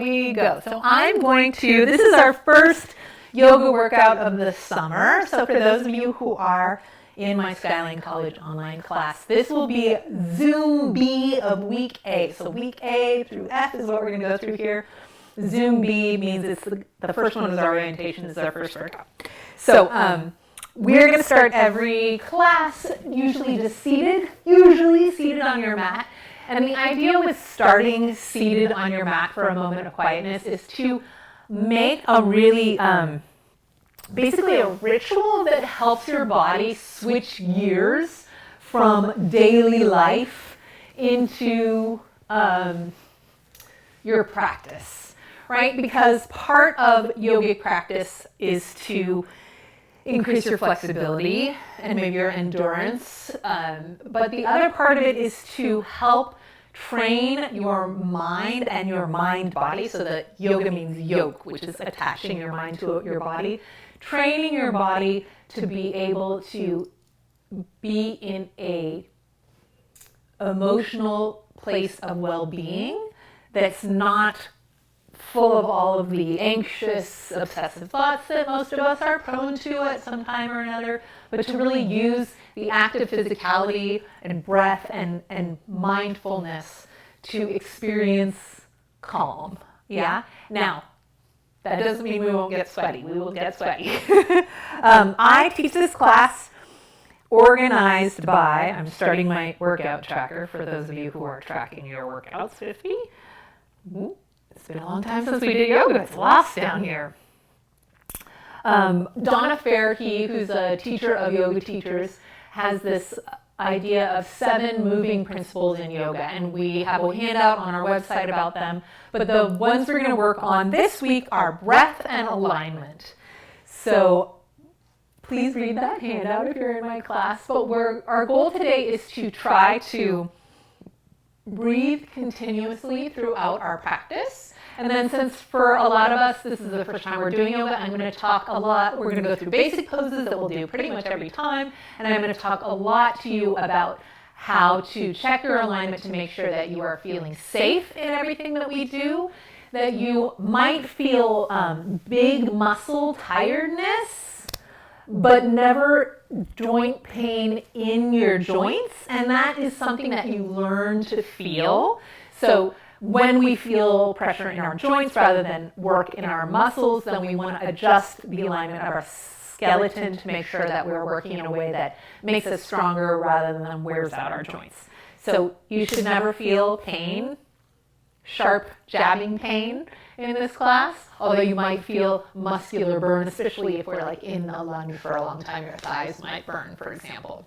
we go. So I'm going to, this is our first yoga workout of the summer. So for those of you who are in my Skyline College online class, this will be Zoom B of week A. So week A through F is what we're going to go through here. Zoom B means it's the first one is our orientation, this is our first workout. So we're going to start every class usually seated on your mat. And the idea with starting seated on your mat for a moment of quietness is to make a really, basically a ritual that helps your body switch gears from daily life into your practice, right? Because part of yogic practice is to increase your flexibility and maybe your endurance. But the other part of it is to help train your mind and your mind-body. So that yoga means yoke, which is attaching your mind to your body. Training your body to be able to be in a emotional place of well-being that's not full of all of the anxious, obsessive thoughts that most of us are prone to at some time or another, but to really use the active physicality and breath and mindfulness to experience calm. Yeah? Now, that doesn't mean we won't get sweaty. We will get sweaty. I teach this class organized by, I'm starting my workout tracker for those of you who are tracking your workouts with me. It's been a long time since we did yoga. It's lost down here. Donna Fairkey, who's a teacher of yoga teachers, has this idea of 7 moving principles in yoga, and we have a handout on our website about them. But the ones we're going to work on this week are breath and alignment. So please read that handout if you're in my class. But our goal today is to try to breathe continuously throughout our practice. And then since for a lot of us, this is the first time we're doing yoga, I'm going to talk a lot. We're going to go through basic poses that we'll do pretty much every time. And I'm going to talk a lot to you about how to check your alignment to make sure that you are feeling safe in everything that we do, that you might feel big muscle tiredness, but never joint pain in your joints. And that is something that you learn to feel. So when we feel pressure in our joints rather than work in our muscles, then we want to adjust the alignment of our skeleton to make sure that we're working in a way that makes us stronger rather than wears out our joints. So you should never feel pain, sharp jabbing pain in this class, although you might feel muscular burn, especially if we're like in a lunge for a long time, your thighs might burn, for example.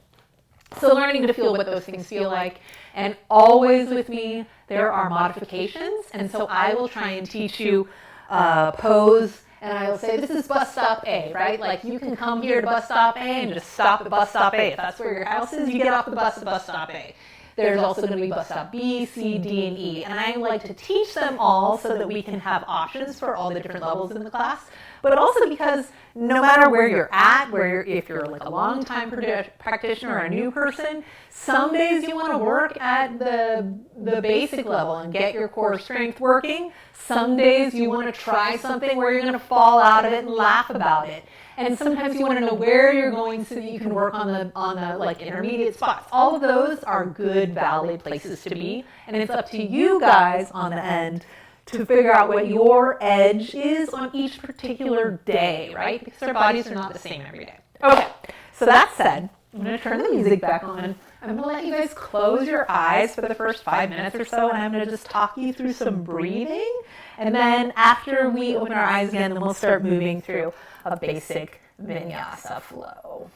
So learning to feel what those things feel like. And always with me, there are modifications. And so I will try and teach you pose. And I will say, this is bus stop A, right? Like you can come here to bus stop A and just stop at bus stop A. If that's where your house is, you get off the bus at bus stop A. There's also going to be bus stop B, C, D, and E. And I like to teach them all so that we can have options for all the different levels in the class. But also because no matter where you're at, if you're like a long-time practitioner or a new person, some days you want to work at the basic level and get your core strength working. Some days you want to try something where you're going to fall out of it and laugh about it. And sometimes you want to know where you're going so that you can work on the like intermediate spots. All of those are good, valid places to be. And it's up to you guys on the end to figure out what your edge is on each particular day, right? Because our bodies are not the same every day. Okay, so that said, I'm going to turn the music back on. I'm going to let you guys close your eyes for the first 5 minutes or so, and I'm going to just talk you through some breathing. And then after we open our eyes again, then we'll start moving through a basic vinyasa flow.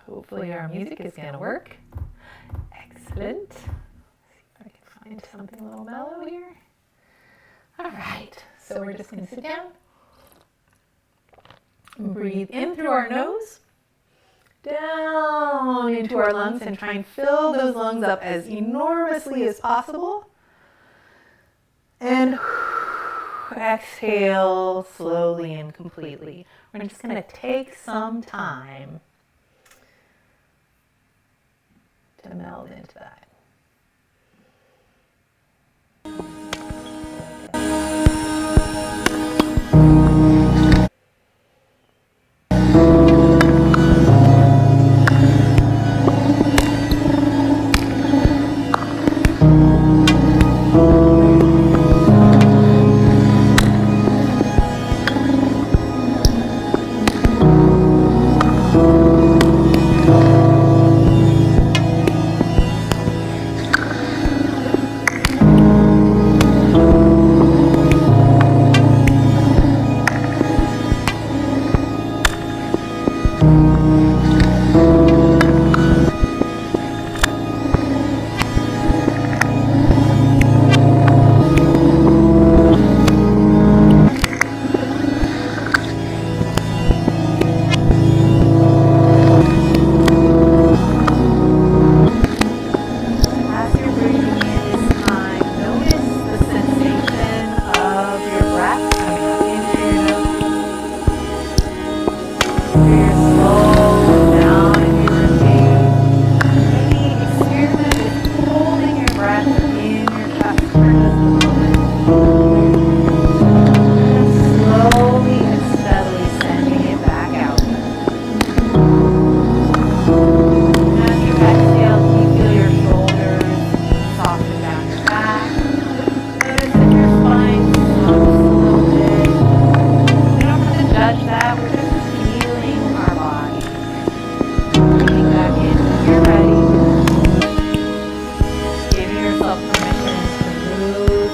Hopefully our music is going to work. Excellent. Let's see if I can find something a little mellow here. All right, so we're just going to sit down. Breathe in through our nose, down into our lungs, and try and fill those lungs up as enormously as possible. And exhale slowly and completely. We're just going to take some time to meld into that.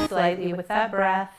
Slightly with that breath.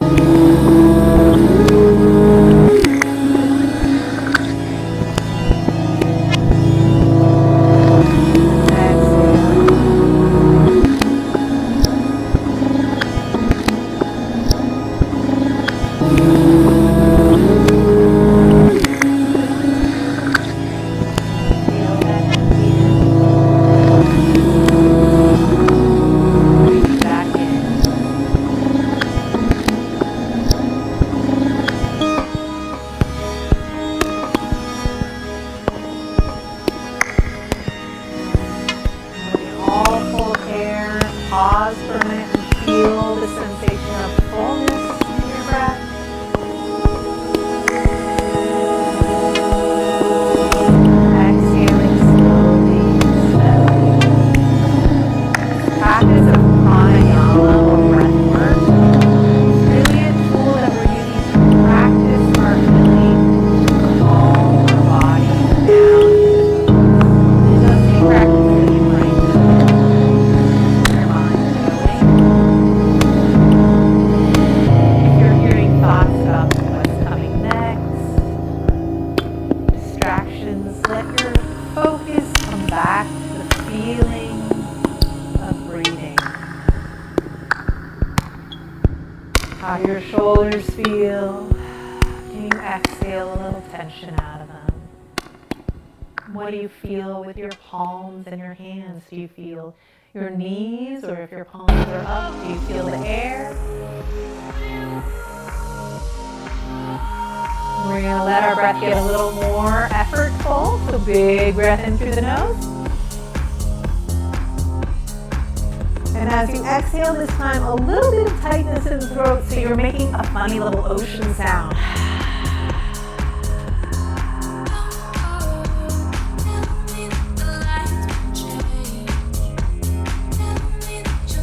Pause for a minute and feel the sensation of fullness in your breath. Exhaling slowly and steadily. Practice of pranayama or breath work is really a tool that we're using to practice our ability to calm our body down. It does take practice in your brain. Let your focus come back to the feeling of breathing. How your shoulders feel. Can you exhale a little tension out of them? What do you feel with your palms and your hands? Do you feel your knees, or if your palms are up, do you feel the air? We're going to let our breath get a little more effortful. So big breath in through the nose. And as you exhale this time, a little bit of tightness in the throat, so you're making a funny little ocean sound.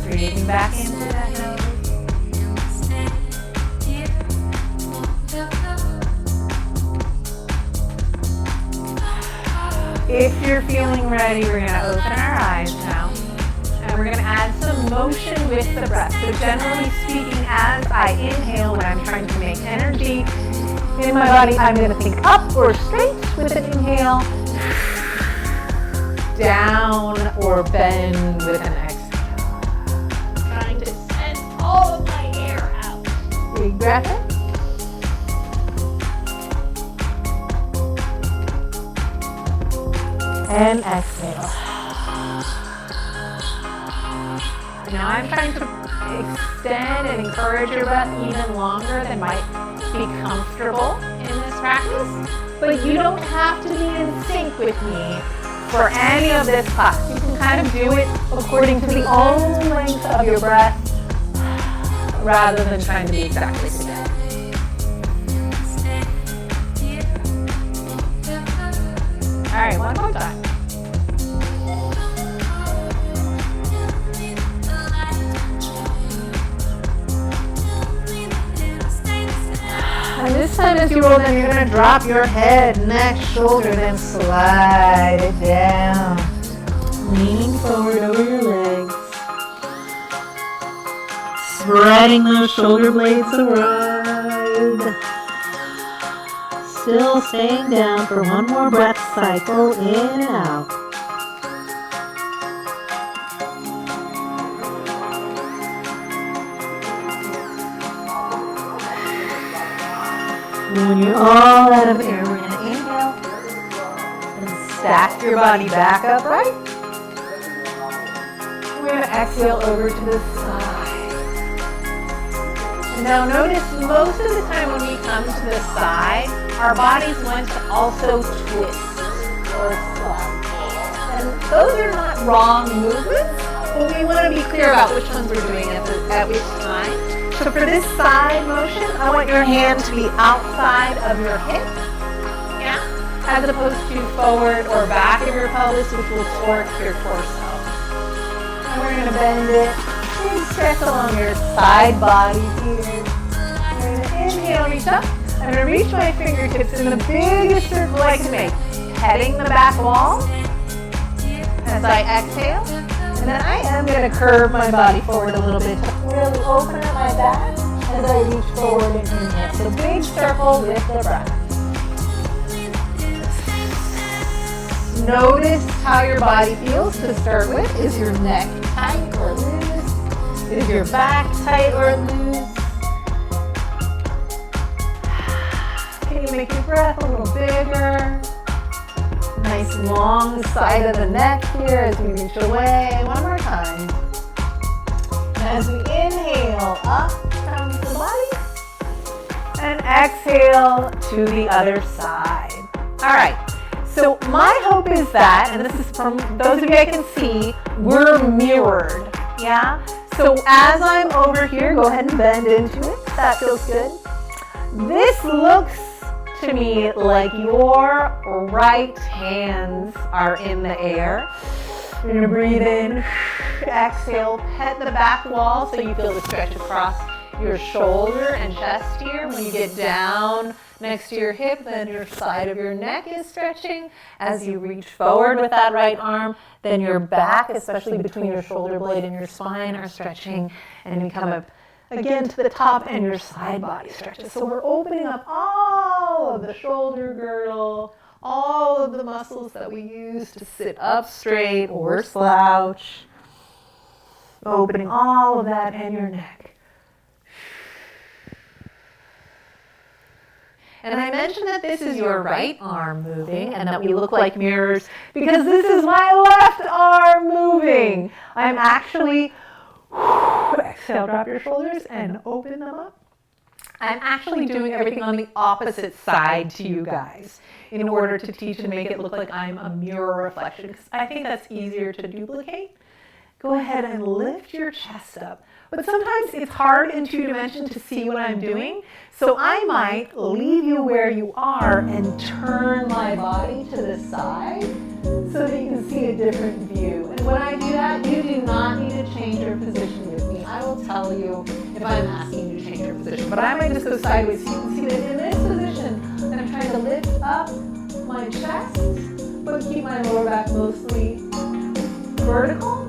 Breathing back into that nose. If you're feeling ready, we're going to open our eyes now. And we're going to add some motion with the breath. So generally speaking, as I inhale, when I'm trying to make energy in my body, I'm going to think up or straight with an inhale, down or bend with an exhale. Trying to send all of my air out. Big breath in. And exhale. Now I'm trying to extend and encourage your breath even longer than might be comfortable in this practice. But you don't have to be in sync with me for any of this class. You can kind of do it according to the own length of your breath rather than trying to be exactly together. All right, one more time. And this time as you roll down, you're going to drop your head, neck, shoulder, then slide it down. Leaning forward over your legs. Spreading those shoulder blades around. Still staying down for one more breath cycle, in and out. When you're all out of air, we're going to inhale and stack your body back upright. We're going to exhale over to the side. And now notice most of the time when we come to the side, our bodies want to also twist or slouch. And those are not wrong movements, but we want to be clear about which ones we're doing at which time. So for this side motion, I want your hand to be outside of your hip, yeah, as opposed to forward or back of your pelvis, which will torque your torso. And we're going to bend it and stretch along your side body here. I'm going to inhale, reach up. I'm going to reach my fingertips in the biggest circle I can make, heading the back wall as I exhale. And then I am going to curve my body forward a little bit to really open up my back as I reach forward and inhale. So big circle with the breath. Notice how your body feels to start with. Is your neck tight or loose? Is your back tight or loose? Can you make your breath a little bigger? Nice long side of the neck here as we reach away. One more time. As we inhale, up comes the body. And exhale to the other side. All right. So my hope is that, and this is from those of you I can see, we're mirrored. Yeah? So as I'm over here, go ahead and bend into it. That feels good. This looks to me like your right hands are in the air. You're going to breathe in, exhale, pet the back wall so you feel the stretch across your shoulder and chest here. When you get down next to your hip, then your side of your neck is stretching. As you reach forward with that right arm, then your back, especially between your shoulder blade and your spine, are stretching, and you come up again to the top and your side body stretches. So we're opening up all of the shoulder girdle, all of the muscles that we use to sit up straight or slouch. Opening all of that and your neck. And I mentioned that this is your right arm moving and that we look like mirrors because this is my left arm moving. I'm actually exhale, drop your shoulders and open them up. I'm actually doing everything on the opposite side to you guys in order to teach and make it look like I'm a mirror reflection, because I think that's easier to duplicate. Go ahead and lift your chest up. But sometimes it's hard in 2 dimensions to see what I'm doing, so I might leave you where you are and turn my body to the side so that you can see a different view. And when I do that, you do not need to change your position with me. I will tell you if I'm asking you to change your position, but I might just go sideways so you can see that in this position, I'm trying to lift up my chest, but keep my lower back mostly vertical.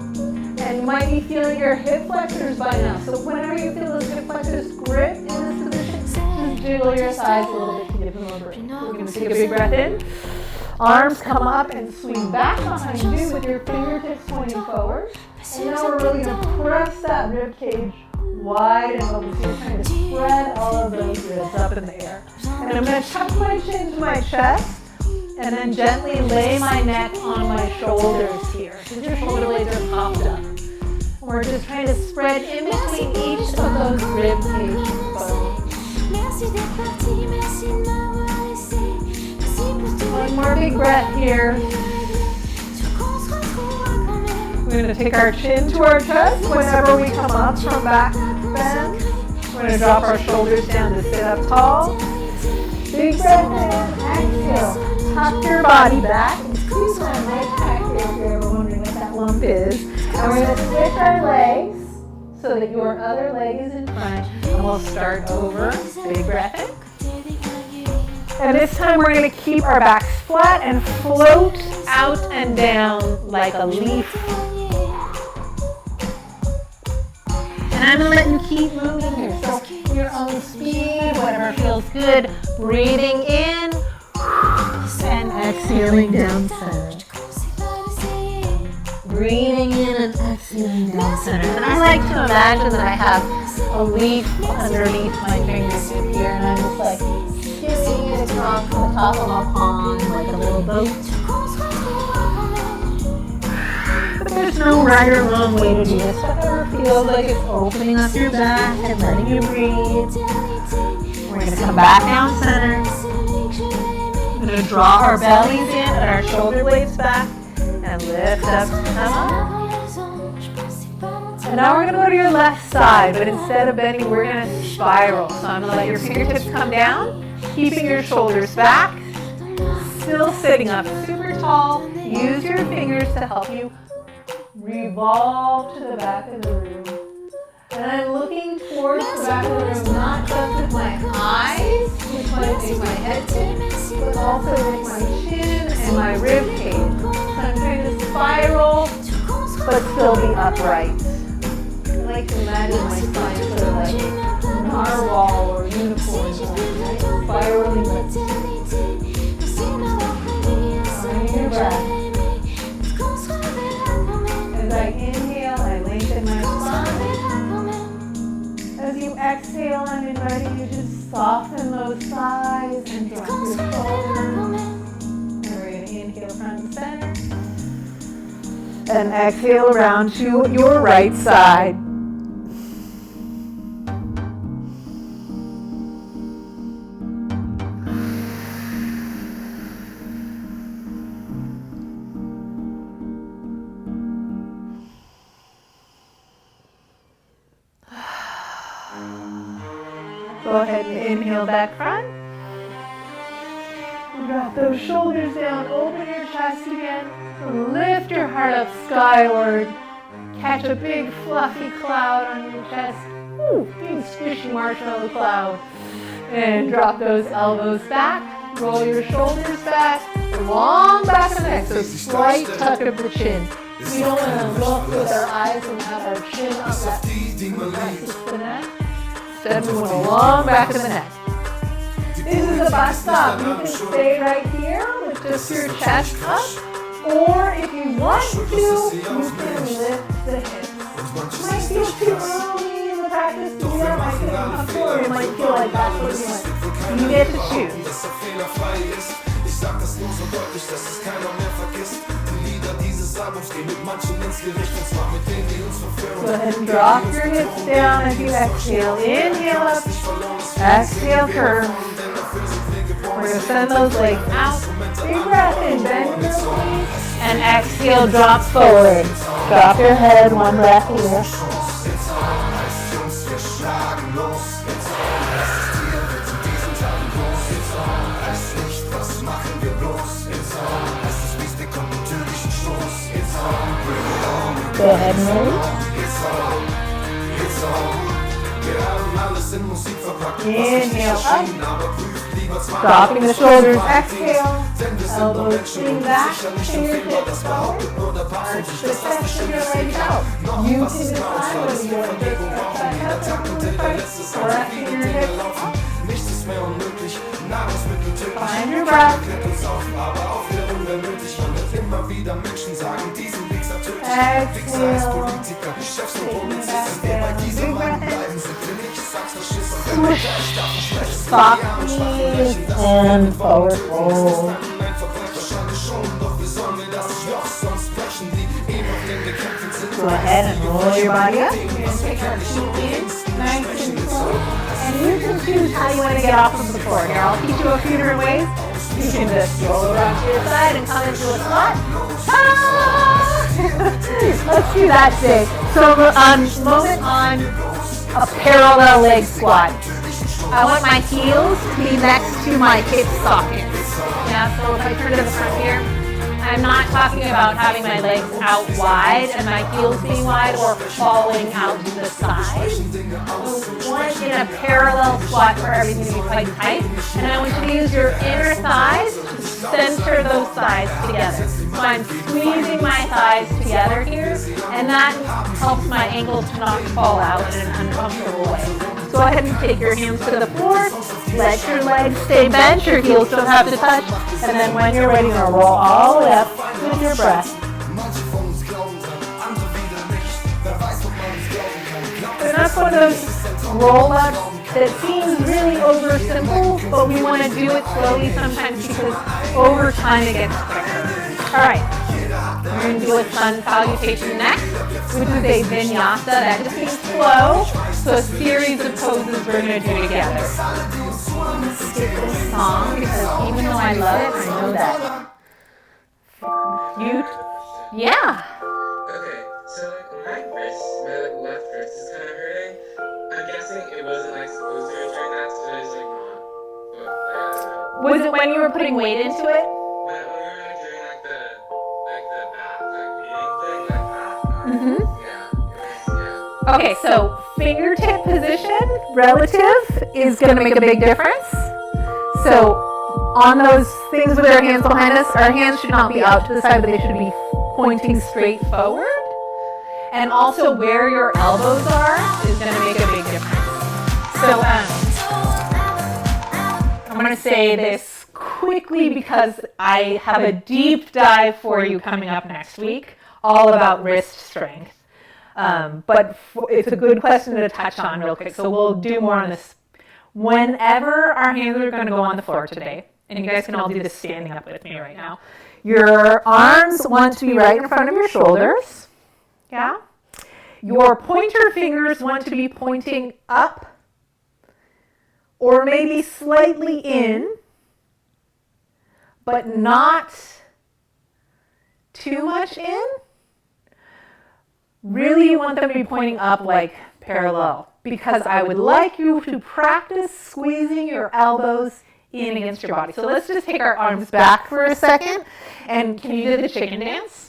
And you might be feeling your hip flexors by now. So whenever you feel those hip flexors grip in this position, just jiggle your thighs a little bit to give them a break. We're going to take a big breath in. Arms come up and swing back behind you with your fingertips pointing forward. And now we're really going to press that rib cage wide and open. So you're trying to spread all of those ribs up in the air. And I'm going to tuck my chin to my chest. And then gently lay my neck on my shoulders here. Since your shoulder blades are popped up. We're just trying to spread in between each of those rib cage bones. One more big breath here. We're going to take our chin to our chest whenever we come up from back bend. We're going to drop our shoulders down to sit up tall. Big breath in, exhale. Tuck your body back. And squeeze my leg back here if you're ever wondering what that lump is. And we're going to switch our legs so that your other leg is in front. And we'll start over. Big breath in. And this time we're going to keep our backs flat and float out and down like a leaf. And I'm going to let you keep moving here. So your own speed, whatever feels good. Breathing in and exhaling down center. Breathing in and exhaling down center. And I like to imagine that I have a leaf underneath my fingertip here, and I'm just like skimming it across the top of a pond like a little boat. But there's no right or wrong way to do this. Whatever feels like it's opening up your back and letting you breathe. We're going to come back down center. We're going to draw our bellies in and our shoulder blades back and lift up, come up. And now we're going to go to your left side, but instead of bending, we're going to spiral. So I'm going to let your fingertips come down, keeping your shoulders back, still sitting up super tall. Use your fingers to help you revolve to the back of the room. And I'm looking towards the back of the room, not just with my eyes, which might make my head tip, but also with my chin and my rib cage. So I'm trying to spiral, but still be upright. I like to imagine my spine sort of like narwhal or unicorn, right? Spiraling with your breath. As I inhale, I lengthen my spine. As you exhale, I'm inviting you to soften those thighs and drop your shoulders. And we're going to inhale front and center. And exhale around to your right side. Go ahead and inhale back front. Drop those shoulders down, open your chest again. Lift your heart up skyward. Catch a big fluffy cloud on your chest. Ooh, big squishy marshmallow cloud. And drop those elbows back. Roll your shoulders back. Long back of the neck, so slight tuck of the chin. We don't want to look with our eyes and have our chin up that practice the neck. Instead, we want a long back of the neck. This is a bus stop. You can stay right here with just your chest up. Or if you want to, you can lift the hips. It might feel too early in the practice to do that. Might feel uncomfortable, or it might feel like that's what you want. You get to choose. Go ahead and drop your hips down as you exhale. Inhale up, exhale curve. We're going to send those legs out. Big breath in, bend your knees. And exhale, drop forward. Drop your head, one breath here. Go ahead and move. Inhale up. Dropping the shoulders, exhale. Elbows lean back, fingertips forward. Arch the chest of your legs out. You can decide whether you want to take your hips back up or resting your hips up. Find your breath. Exhale. Big breath in. Switch. Soft knees and forward fold. Go ahead and roll your body up. You're going to take our feet in, nice and slow. And you can choose how you want to get off of the floor. Here, I'll teach you a few different ways. You can just roll around to your side and come into a squat. Ah! Let's let's do that today. So moment on a parallel leg squat. I want my heels to be next to my hip sockets. Yeah, so if I turn to the front here, I'm not talking about having my legs out wide and my heels being wide or falling out to the side. So one in a parallel squat for everything to be quite tight. And I want you to use your inner thighs to center those thighs together. So I'm squeezing my thighs together here, and that helps my ankles to not fall out in an uncomfortable way. So go ahead and take your hands to the floor, let your legs stay bent, your heels don't have to touch, and then when you're ready, to roll all the way up with your breath. And that's one of those roll-ups that seems really oversimple, but we want to do it slowly sometimes because over time it gets quicker. All right. We're going to do a sun salutation next, which is a vinyasa. That just means flow. So a series of poses we're going to do together. Let's skip this song because even though I love it, I know that. Yeah. Okay, so my wrist, my left wrist is kind of hurting. I'm guessing it wasn't supposed to hurt during that, so it's not. But, Was it when you were putting weight into it? when we were doing the back, beating thing, that. Yeah. Okay, so fingertip position relative is going to make a big difference. So on those things with our hands behind us, our hands should not be out to the side, but they should be pointing straight forward. And also where your elbows are is going to make a big difference. So I'm going to say this quickly because I have a deep dive for you coming up next week, all about wrist strength. But it's a good question to touch on real quick. So we'll do more on this. Whenever our hands are going to go on the floor today, and you guys can all do this standing up with me right now, your arms want to be right in front of your shoulders. Yeah? Your pointer fingers want to be pointing up or maybe slightly in, but not too much in. Really, you want them to be pointing up like parallel, because I would like you to practice squeezing your elbows in against your body. So let's just take our arms back for a second. And can you do the chicken dance?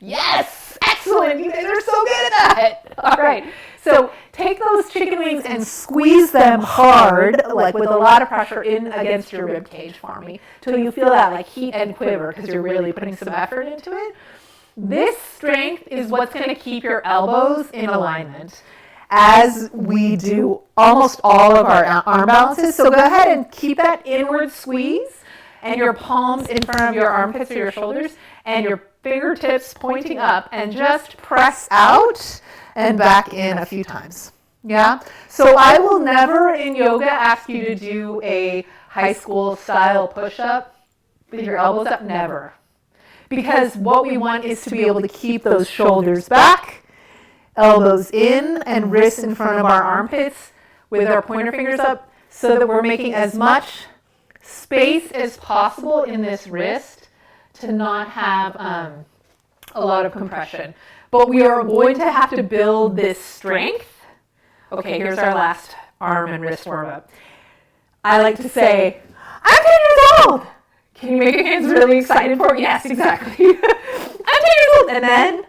Yes! Excellent! You guys are so good at that! All right. So take those chicken wings and squeeze them hard, like with a lot of pressure in against your rib cage for me, till you feel that like heat and quiver because you're really putting some effort into it. This strength is what's going to keep your elbows in alignment as we do almost all of our arm balances. So go ahead and keep that inward squeeze and your palms in front of your armpits or your shoulders and your fingertips pointing up, and just press out and back in a few times. Yeah? So I will never in yoga ask you to do a high school style push-up with your elbows up. Never. Because what we want is to be able to keep those shoulders back, elbows in, and wrists in front of our armpits with our pointer fingers up, so that we're making as much space as possible in this wrist to not have a lot of compression. But we are going to have to build this strength. Okay, here's our last arm and wrist warm up. I like to say, I'm 10 years old. Can you make your hands really excited for it? Yes, exactly. I'm 10 years old. And then,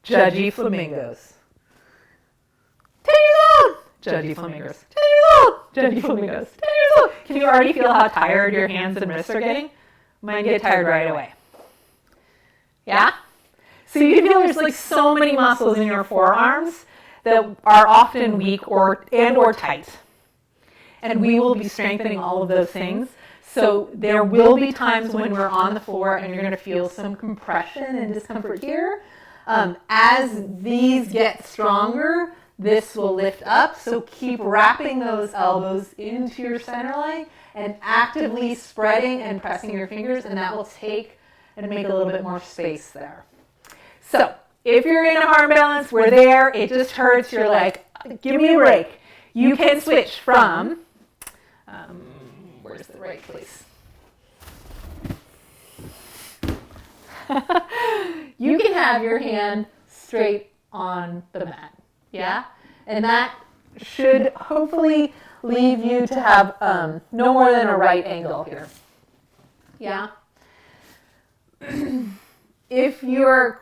judgy flamingos. 10 years old. Judgy flamingos. 10 years old. Judgy flamingos. 10 years old. Can you already feel how tired your hands and wrists are getting? Mine get tired right away. Yeah? So you can feel there's like so many muscles in your forearms that are often weak or tight. And we will be strengthening all of those things. So there will be times when we're on the floor and you're going to feel some compression and discomfort here. As these get stronger, this will lift up. So keep wrapping those elbows into your center line and actively spreading and pressing your fingers, and that will take and make a little bit more space there. So if you're in a arm balance, we're there, it just hurts, you're like, give me a break. You can switch from, where's the right place? you can have your hand straight on the mat. Yeah? And that should hopefully leave you to have no more than a right angle here. Yeah? If you're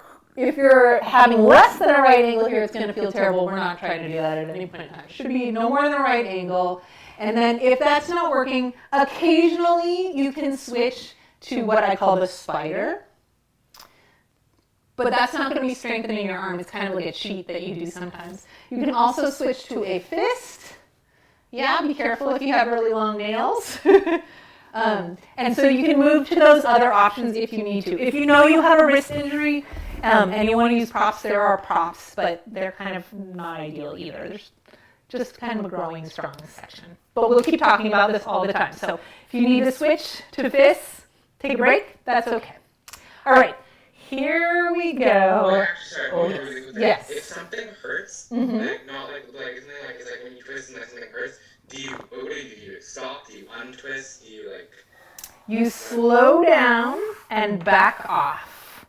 having less than a right angle here, it's going to feel terrible. We're not trying to do that at any point in time. It should be no more than a right angle. And then if that's not working, occasionally you can switch to what I call the spider. But that's not going to be strengthening your arm. It's kind of like a cheat that you do sometimes. You can also switch to a fist. Yeah, be careful if you have really long nails. And so you can move to those other options if you need to. If you know you have a wrist injury and you want to use props, there are props, but they're kind of not ideal either. There's just kind of a growing strong section. But we'll keep talking about this all the time. So if you need to switch to fists, take a break, that's okay. All right. Here we go. Wait, actually, sorry, really quick. Yes. If something hurts, Mhm. like not like isn't it like it's like when you twist and like something hurts, what do you do? Stop? Do you untwist? Do you like? You slow down and back off.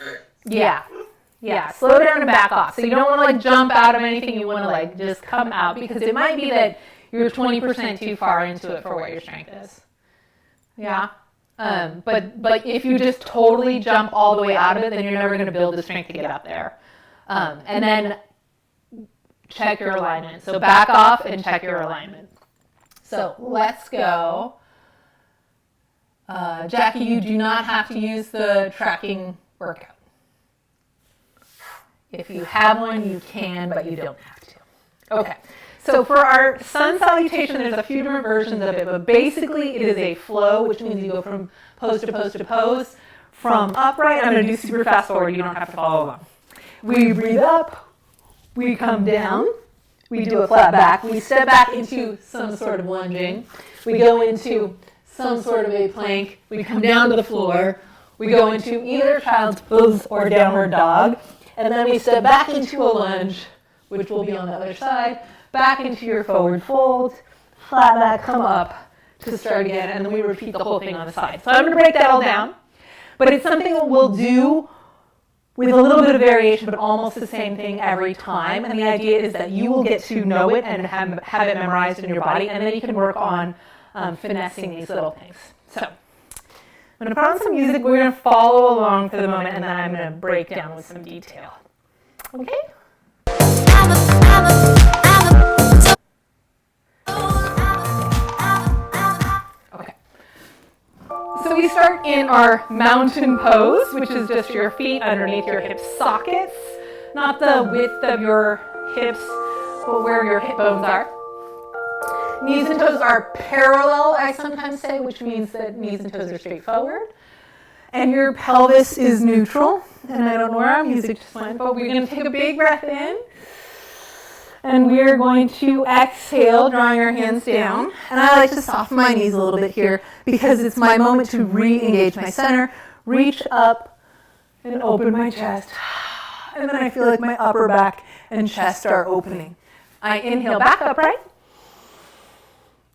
Okay. Yeah, slow down and back off. So you don't want to like jump out of anything. You want to like just come out because it might be that you're 20% too far into it for what your strength is. Yeah. But if you just totally jump all the way out of it, then you're never going to build the strength to get up there. And then check your alignment. So back off and check your alignment. So let's go. Jackie, you do not have to use the tracking workout. If you have one, you can, but you don't have to. Okay. So for our sun salutation, there's a few different versions of it, but basically it is a flow, which means you go from pose to pose to pose. From upright, I'm going to do super fast forward. You don't have to follow along. We breathe up. We come down. We do a flat back. We step back into some sort of lunging. We go into some sort of a plank. We come down to the floor. We go into either child's pose or downward dog. And then we step back into a lunge, which will be on the other side. Back into your forward fold, flat back, come up to start again, and then we repeat the whole thing on the side. So I'm going to break that all down, but it's something that we'll do with a little bit of variation, but almost the same thing every time. And the idea is that you will get to know it and have it memorized in your body, and then you can work on finessing these little things. So I'm going to put on some music. We're going to follow along for the moment, and then I'm going to break down with some detail. Okay? Okay. So we start in our mountain pose, which is just your feet underneath your hip sockets, not the width of your hips, but where your hip bones are. Knees and toes are parallel, I sometimes say, which means that knees and toes are straight forward. And your pelvis is neutral. And I don't know where our music just went, but we're going to take a big breath in. And we're going to exhale, drawing our hands down. And I like to soften my knees a little bit here because it's my moment to re-engage my center, reach up and open my chest. And then I feel like my upper back and chest are opening. I inhale back upright.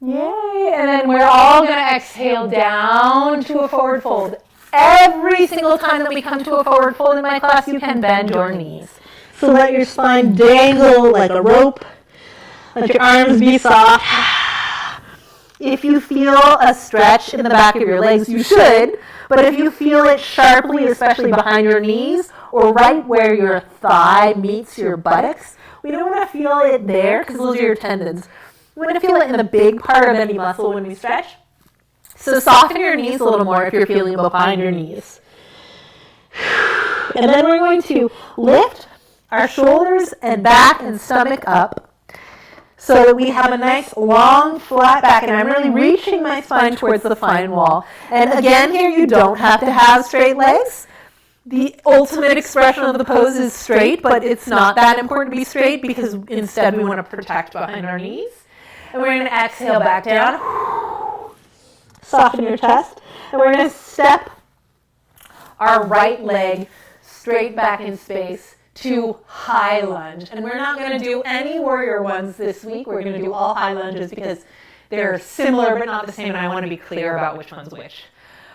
Yay. And then we're all going to exhale down to a forward fold. Every single time that we come to a forward fold in my class, you can bend your knees. So let your spine dangle like a rope. Let your arms be soft. If you feel a stretch in the back of your legs, you should. But if you feel it sharply, especially behind your knees or right where your thigh meets your buttocks, we don't want to feel it there because those are your tendons. We want to feel it in the big part of any muscle when we stretch. So soften your knees a little more if you're feeling behind your knees. And then we're going to lift our shoulders and back and stomach up so that we have a nice long flat back, and I'm really reaching my spine towards the spine wall. And again here, you don't have to have straight legs. The ultimate expression of the pose is straight, but it's not that important to be straight because instead we want to protect behind our knees. And we're going to exhale back down. Soften your chest. And we're going to step our right leg straight back in space to high lunge. And we're not going to do any warrior ones this week. We're going to do all high lunges because they're similar but not the same, and I want to be clear about which one's which.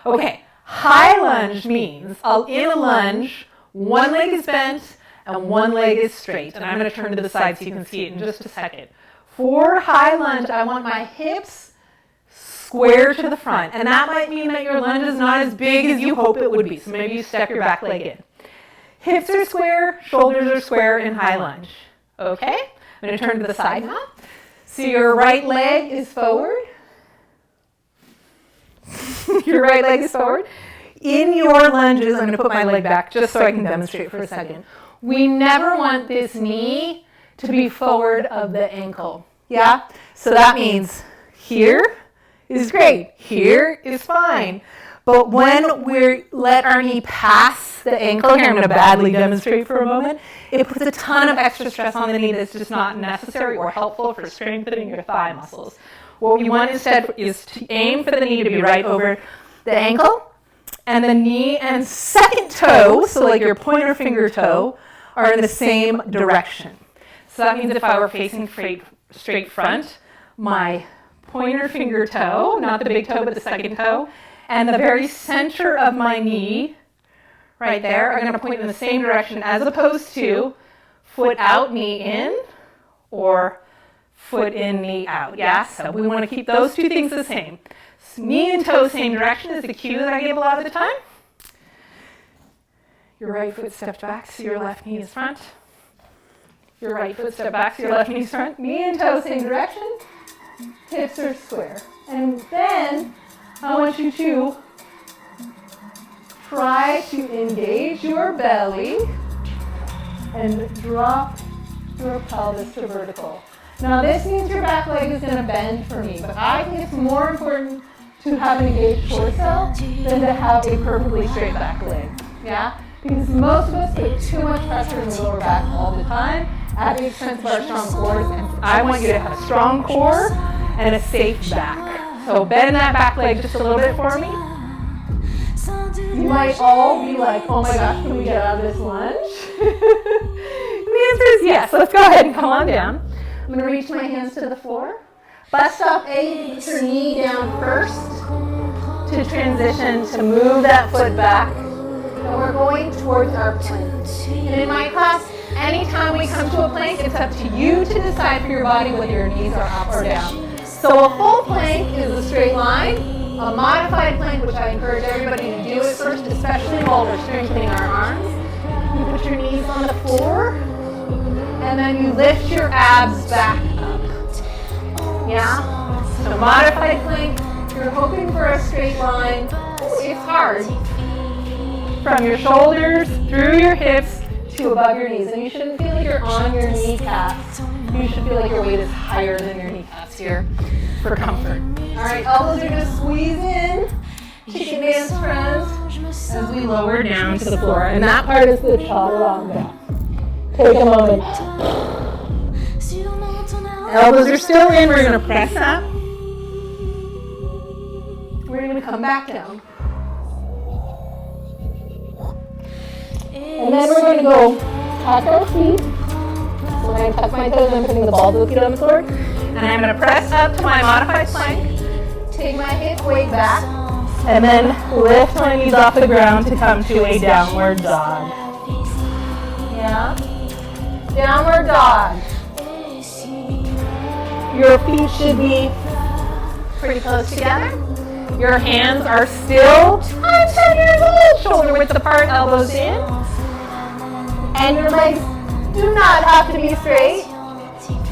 Okay, high lunge means in a lunge, One leg is bent and one leg is straight. And I'm going to turn to the side so you can see it in just a second. For high lunge, I want my hips square to the front. And that might mean that your lunge is not as big as you hope it would be. So maybe you step your back leg in. Hips are square, shoulders are square in high lunge. Okay? I'm going to turn to the side now. So your right leg is forward. Your right leg is forward. In your lunges, I'm going to put my leg back just so I can demonstrate for a second. We never want this knee to be forward of the ankle. Yeah? So that means here is great. Here is fine. But when we let our knee pass the ankle, here I'm going to badly demonstrate for a moment, it puts a ton of extra stress on the knee that's just not necessary or helpful for strengthening your thigh muscles. What we want instead is to aim for the knee to be right over the ankle, and the knee and second toe, so like your pointer finger toe, are in the same direction. So that means if I were facing straight front, my pointer finger toe, not the big toe but the second toe, and the very center of my knee, right there, are going to point in the same direction as opposed to foot out, knee in, or foot in, knee out. Yeah, so we want to keep those two things the same. Knee and toe, same direction is the cue that I give a lot of the time. Your right foot steps back, so your left knee is front. Your right foot steps back, so your left knee is front. Knee and toe, same direction. Hips are square. And then I want you to try to engage your belly and drop your pelvis to vertical. Now this means your back leg is going to bend for me, but I think it's more important to have an engaged torso than to have a perfectly straight back leg. Yeah? Because most of us put too much pressure in the lower back all the time at the expense of our strong cores, and I want you to have a strong core and a safe back. So bend that back leg just a little bit for me. You might all be like, oh my gosh, can we get out of this lunge? The answer is yes. Let's go ahead and come on down. I'm going to reach my hands to the floor. Bust up put your knee down first to transition to move that foot back. And we're going towards our plank. And in my class, anytime we come to a plank, it's up to you to decide for your body whether your knees are up or down. So a full plank is a straight line. A modified plank, which I encourage everybody to do at first, especially while we're strengthening our arms. You put your knees on the floor, and then you lift your abs back up. Yeah? So modified plank, you're hoping for a straight line. It's hard. From your shoulders, through your hips, to above your knees. And you shouldn't feel like you're on your kneecaps. You should feel like your weight is higher than your kneecaps here for comfort. All right, elbows are going to squeeze in. Chicken dance, friends, as we lower down to the floor. And that part is the chaturanga. Take a moment. Elbows are still in. We're going to press up. We're going to come back down. And then we're going to go touch our feet. So I'm going to touch my toes and I'm putting the balls of the feet on the floor. And I'm going to press up to my modified plank. Take my hip weight back. And then lift my knees off the ground to come to a downward dog. Yeah? Downward dog. Your feet should be pretty close together. Your hands are still 10 years old, shoulder width apart, elbows in. And your legs do not have to be straight.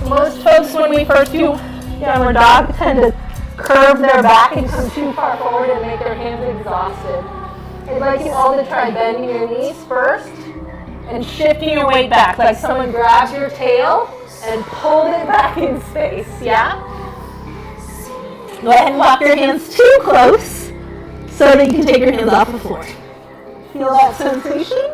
Most folks, when we first do downward dog, tend to curve their back and come too far forward and make their hands exhausted. I'd like you all to try bending your knees first and shifting your weight back, like someone grabs your tail and pulled it back in space, yeah? Go ahead and walk your hands too close so that you can take your hands off the floor. Feel that sensation?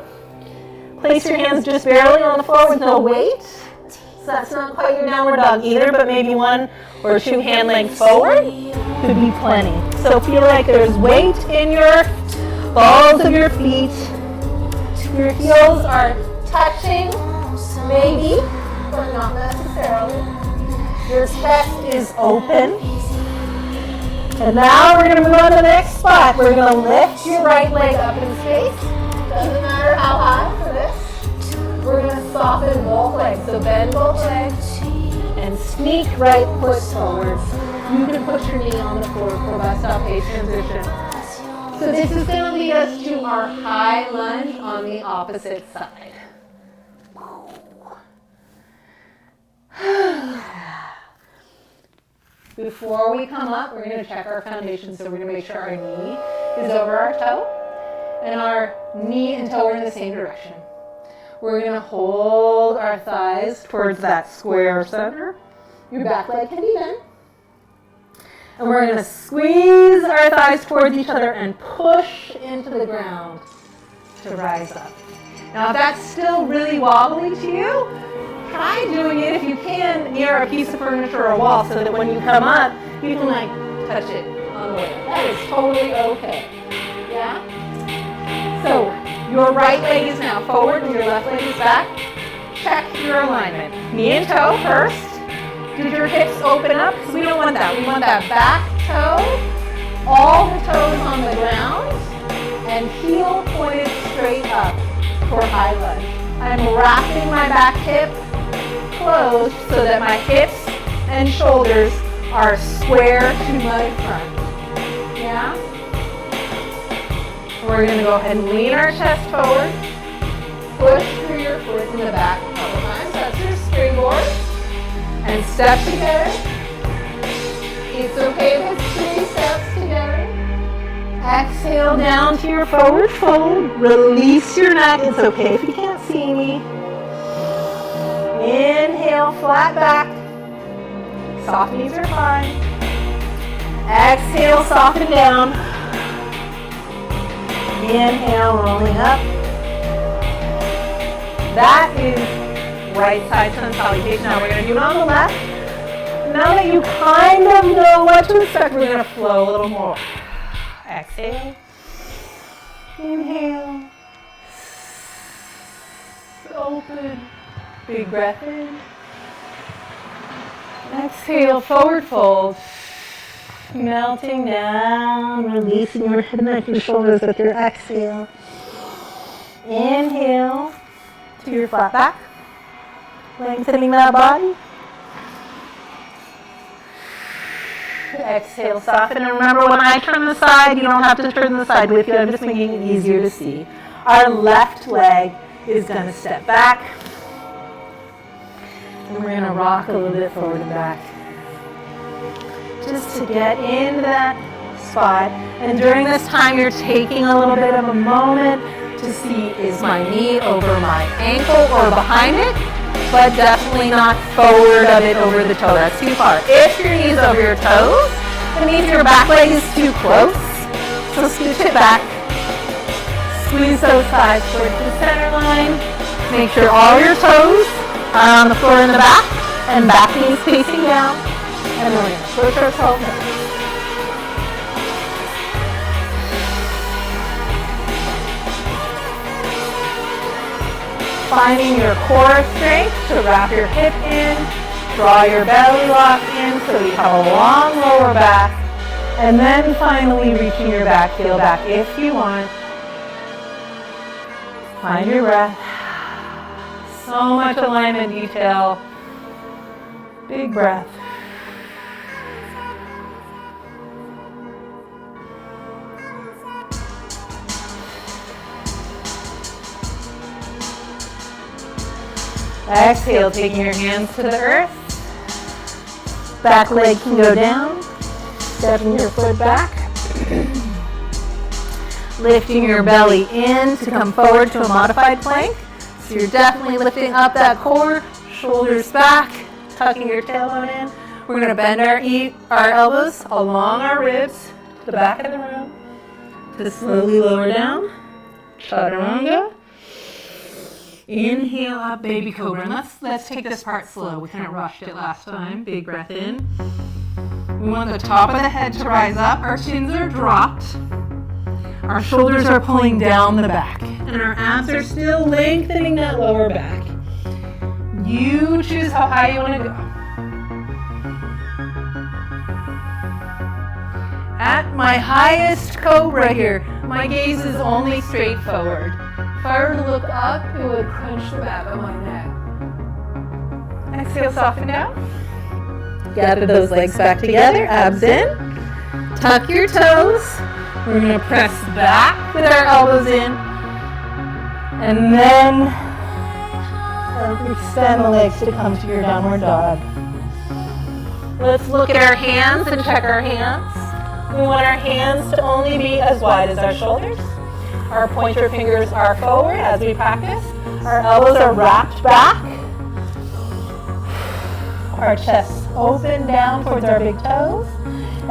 Place your hands just barely on the floor with no weight. So that's not quite your downward dog either, but maybe one or two hand lengths forward could be plenty. So feel like there's weight in your balls of your feet. Your heels are touching, maybe, but not necessarily. Your chest is open. And now we're going to move on to the next spot. We're going to lift your right leg up in space. Doesn't matter how high. soften both legs. So bend both legs and sneak right foot forward. You can push your knee on the floor for bust up A transition. So this is going to lead us to our high lunge on the opposite side. Before we come up, we're going to check our foundation. So we're going to make sure our knee is over our toe and our knee and toe are in the same direction. We're going to hold our thighs towards that square center. Your back leg can be bent. And we're going to squeeze our thighs towards each other and push into the ground to rise up. Now, if that's still really wobbly to you, try doing it if you can near a piece of furniture or a wall so that when you come up, you can like touch it on the way. That is totally okay. Yeah? So, your right leg is now forward and your left leg is back. Check your alignment. Knee and toe first. Did your hips open up? So we don't want that. We want that back toe, all the toes on the ground, and heel pointed straight up for high lunge. I'm wrapping my back hip closed so that my hips and shoulders are square to my front. Yeah? We're going to go ahead and lean our chest forward. Push through your foot in the back a couple times. That's your springboard. And step together. It's okay if it's 3 steps together. Exhale down to your forward fold. Release your neck. It's okay if you can't see me. Inhale, flat back. Soft knees are fine. Exhale, soften down. Inhale, rolling up. That is right side sun salutation. Now we're going to do it on the left. Now that you kind of know what to expect, we're going to flow a little more. Exhale. Inhale. Open. Big breath in. Exhale, forward fold. Melting down, releasing your head, neck, and shoulders with your exhale. Inhale to your flat back. Lengthening that body. Exhale, soften. And remember, when I turn the side, you don't have to turn the side with you. I'm just making it easier to see. Our left leg is going to step back. And we're going to rock a little bit forward and back. Just to get into that spot. And during this time, you're taking a little bit of a moment to see, is my knee over my ankle or behind it? But definitely not forward of it over the toe. That's too far. If your knee's over your toes, it means your back leg is too close. So scooch it back. Squeeze those thighs towards the center line. Make sure all your toes are on the floor in the back and back knees facing down. And we're going to push ourselves up. Finding your core strength to wrap your hip in, draw your belly lock in so you have a long lower back, and then finally reaching your back heel back if you want. Find your breath. So much alignment detail. Big breath. Exhale, taking your hands to the earth. Back leg can go down. Stepping your foot back. Lifting your belly in to come forward to a modified plank. So you're definitely lifting up that core, shoulders back, tucking your tailbone in. We're going to bend our elbows along our ribs to the back of the room to slowly lower down. Chaturanga. Inhale up, baby cobra. And let's take this part slow. We kind of rushed it last time. Big breath in. We want the top of the head to rise up. Our chins are dropped. Our shoulders are pulling down the back. And our abs are still lengthening that lower back. You choose how high you want to go. At my highest cobra here, my gaze is only straight forward. If I were to look up, it would crunch the back of my neck. Exhale, soften down. Gather those legs back together, abs in. Tuck your toes. We're going to press back with our elbows in. And then extend the legs to come to your downward dog. Let's look at our hands and check our hands. We want our hands to only be as wide as our shoulders. Our pointer fingers are forward as we practice. Our elbows are wrapped back. Our chest open down towards our big toes.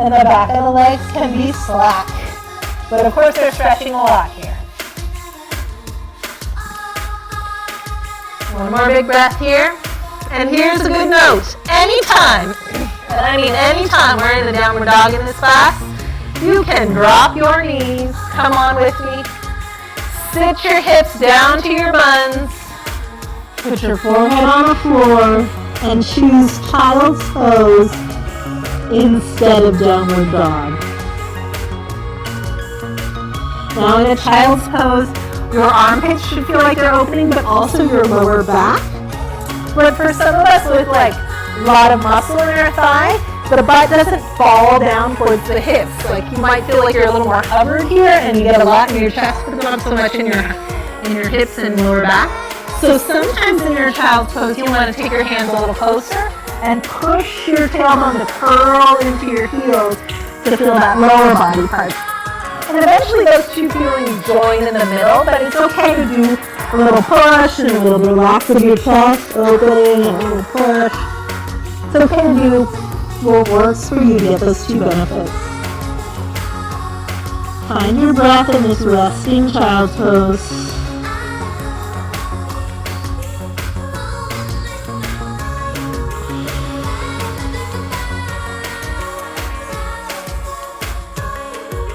And the back of the legs can be slack. But of course they're stretching a lot here. One more big breath here. And here's a good note. Anytime, and I mean anytime we're in the downward dog in this class, you can drop your knees. Come on with me. Sit your hips down to your buns. Put your forehead on the floor and choose child's pose instead of downward dog. Now in a child's pose, your armpits should feel like they're opening, but also your lower back. But for some of us with like a lot of muscle in our thigh, the butt doesn't fall down towards the hips. Like you might feel like you're a little more hovered here and you get a lot in your chest, but not so much in your hips and lower back. So sometimes in your child's pose, you want to take your hands a little closer and push your tailbone to curl into your heels to feel that lower body part. And eventually those two feelings join in the middle, but it's okay to do a little push and a little relax of your chest, opening and a little push. It's okay to do what works for you to get those two benefits. Find your breath in this resting child's pose.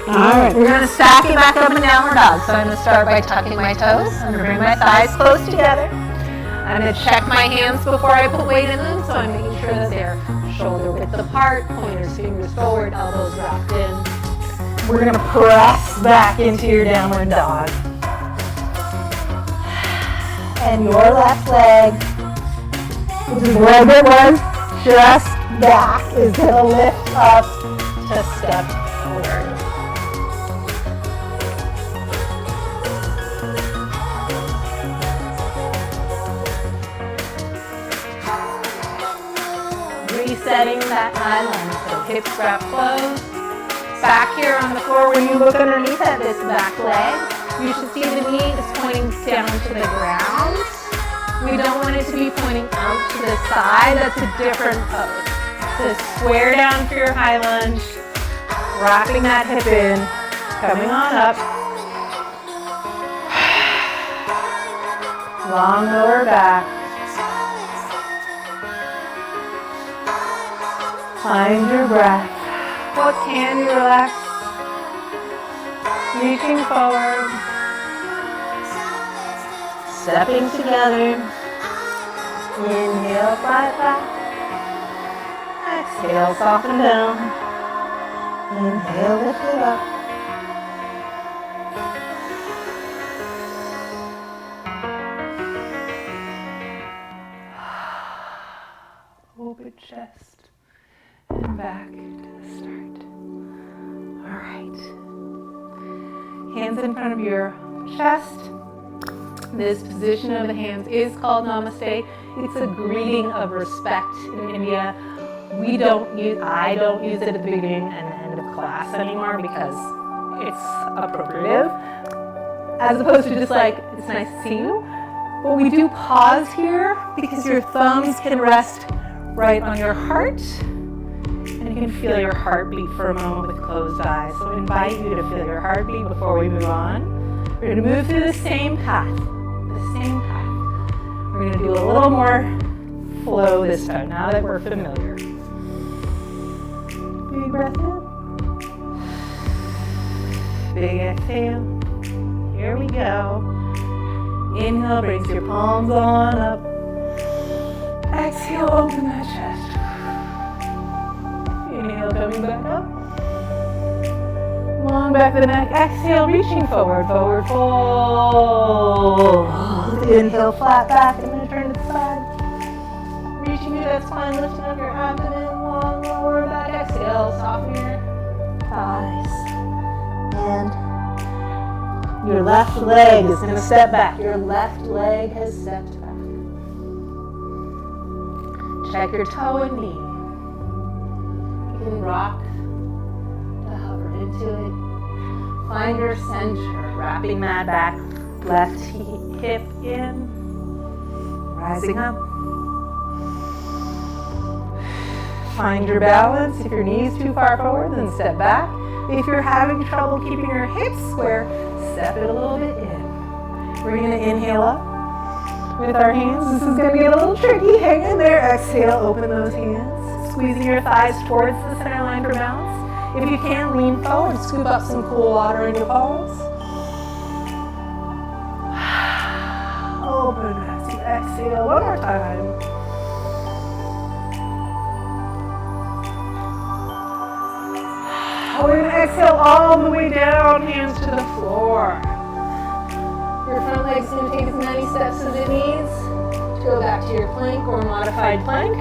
Alright, we're going to stack it back up in downward dog. So I'm going to start by tucking my toes. I'm going to bring my thighs close together. I'm going to check my hands before I put weight in them. So I'm making sure that they're shoulder width apart, pointers, fingers forward, elbows wrapped in. We're going to press back into your downward dog. And your left leg, which is where it was just back, is going to lift up to step forward. Resetting that high lunge, so hips wrap close. Back here on the floor, when you look underneath at this back leg, you should see the knee is pointing down to the ground. We don't want it to be pointing out to the side. That's a different pose. So square down for your high lunge, wrapping that hip in, coming on up. Long lower back. Find your breath. What can you relax? Reaching forward. Stepping together. Inhale, flat back. Exhale, soften down. Inhale, lift it up. Open chest. And back to the start. All right. Hands in front of your chest. This position of the hands is called Namaste. It's a greeting of respect in India. I don't use it at the beginning and end of class anymore because it's appropriative. As opposed to just like, it's nice to see you. But we do pause here because your thumbs can rest right on your heart. And you can feel your heartbeat for a moment with closed eyes. So I invite you to feel your heartbeat before we move on. We're going to move through the same path. We're going to do a little more flow this time, now that we're familiar. Big breath in. Big exhale. Here we go. Inhale, brings your palms on up. Exhale, open that chest. Inhale, coming back up. Long back of the neck. Exhale, reaching forward, forward fold. Inhale, flat back, and then turn to the side. Reaching through that spine, lifting up your abdomen, long lower back. Exhale, soften your thighs. And your left leg is going to step back. Your left leg has stepped back. Check your toe and knee. You can rock to hover into it. Find your center, wrapping that back. Left hip in. Rising up. Find your balance. If your knee's too far forward, then step back. If you're having trouble keeping your hips square, step it a little bit in. We're going to inhale up with our hands. This is going to get a little tricky. Hang in there. Exhale, open those hands. Squeezing your thighs towards the center line for balance. If you can, lean forward. Scoop up some cool water in your palms. Open as you exhale. One more time. We're going to exhale all the way down, hands to the floor. Your front leg's going to take as many steps as it needs to go back to your plank or modified plank.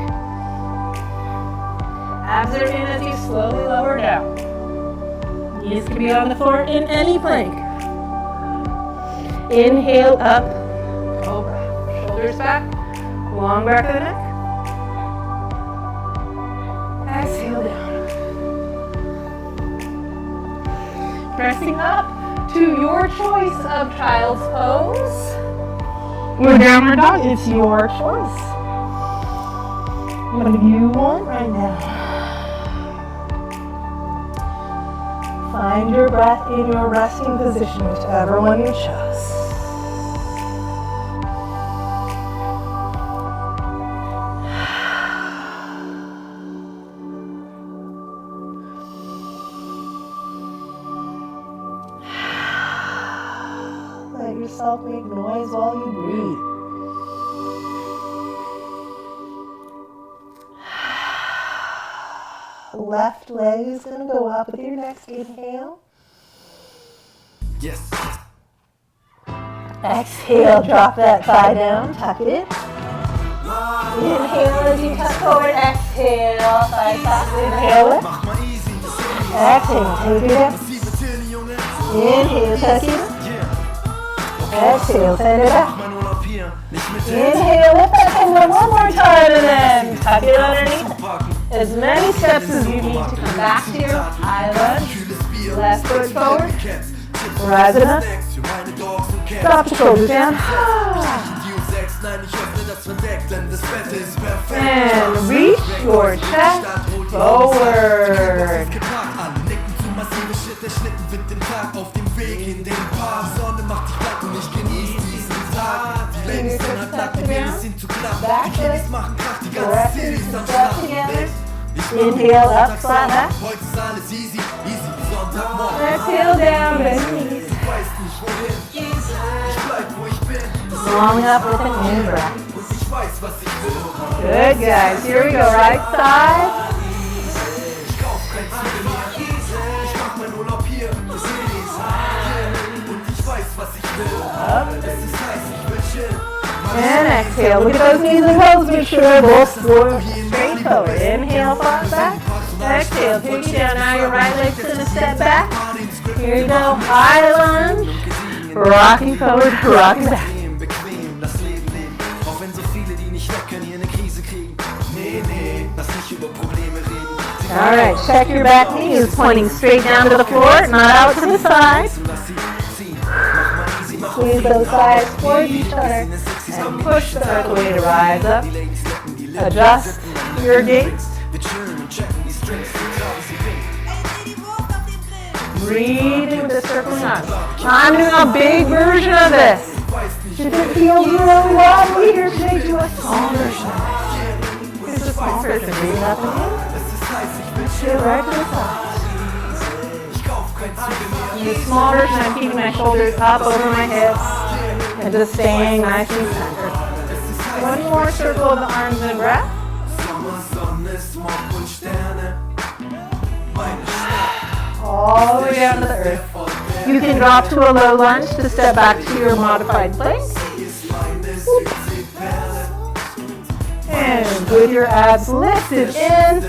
Abs are in as you slowly lower down. Knees can be on the floor in any plank. Inhale up, cobra. Shoulders back, long back of the neck. Exhale down. Pressing up to your choice of child's pose or downward dog. It's your choice. What do you want right now? Find your breath in your resting position, whichever one you chose. Yourself make noise while you breathe. Left leg is going to go up with your next inhale. Yes. Exhale, drop that thigh down, tuck it in. Inhale as you tuck forward, exhale, thigh tuck, inhale it. Exhale, take it up. Inhale, tuck it. Exhale, send it back. Inhale, lift that finger one more time and then tuck it underneath. As many steps as you need to come back to your high lunge. Left foot forward. Rising up. Drop the shoulders down. And reach your chest forward. Der Schlitten wird den Tag auf dem Weg in den Park. Sonne macht dich platt und ich genieße diesen Tag. Die Ladies sind am Tag, die Mädels sind zu knapp. Die Kiddies machen Krach, die ganze City ist am Start. Inhale up, flat back. Heute ist alles easy, easy wie Sonntagmorgen. Exhale down, bend knees. Ich weiß nicht wohin, ich bleib wo ich bin. Long up with an in-breath. Und ich weiß was ich will. Good guys, here we go, right side. Ich kauf kein Souvenir. And exhale. Look at those knees and toes. Make sure they're both straight forward. Inhale, flat back. Exhale, take it down. Now your right leg's going to step back. Here you go. High lunge. Rocking forward, rocking back. All right, check your back knee is pointing straight down to the floor, not out to the side. Squeeze those thighs towards each other and push the other way to rise up. Adjust your gait. Breathe into the circling arms. I'm doing a big version of this. If it feels really wobbly here today, do a small version. Here's a small version. Breathe up and in. Shift right to the side. In the small version, I'm keeping my shoulders up over my hips and just staying nice and centered. One more circle of the arms and breath. all the way down to the earth. You can drop to a low lunge to step back to your modified plank. And with your abs lifted in,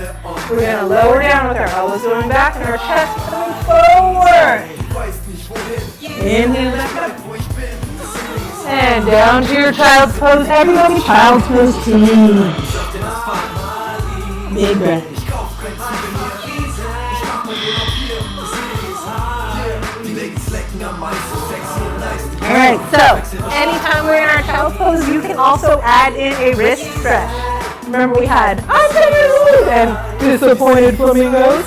we're going to lower down with our elbows going back and our chest coming forward. Inhale back up. And down to your child's pose. Everybody, child's pose team. Big breath. Alright, so anytime we're in our child's pose, you can also add in a wrist stretch. Remember we had and disappointed flamingos.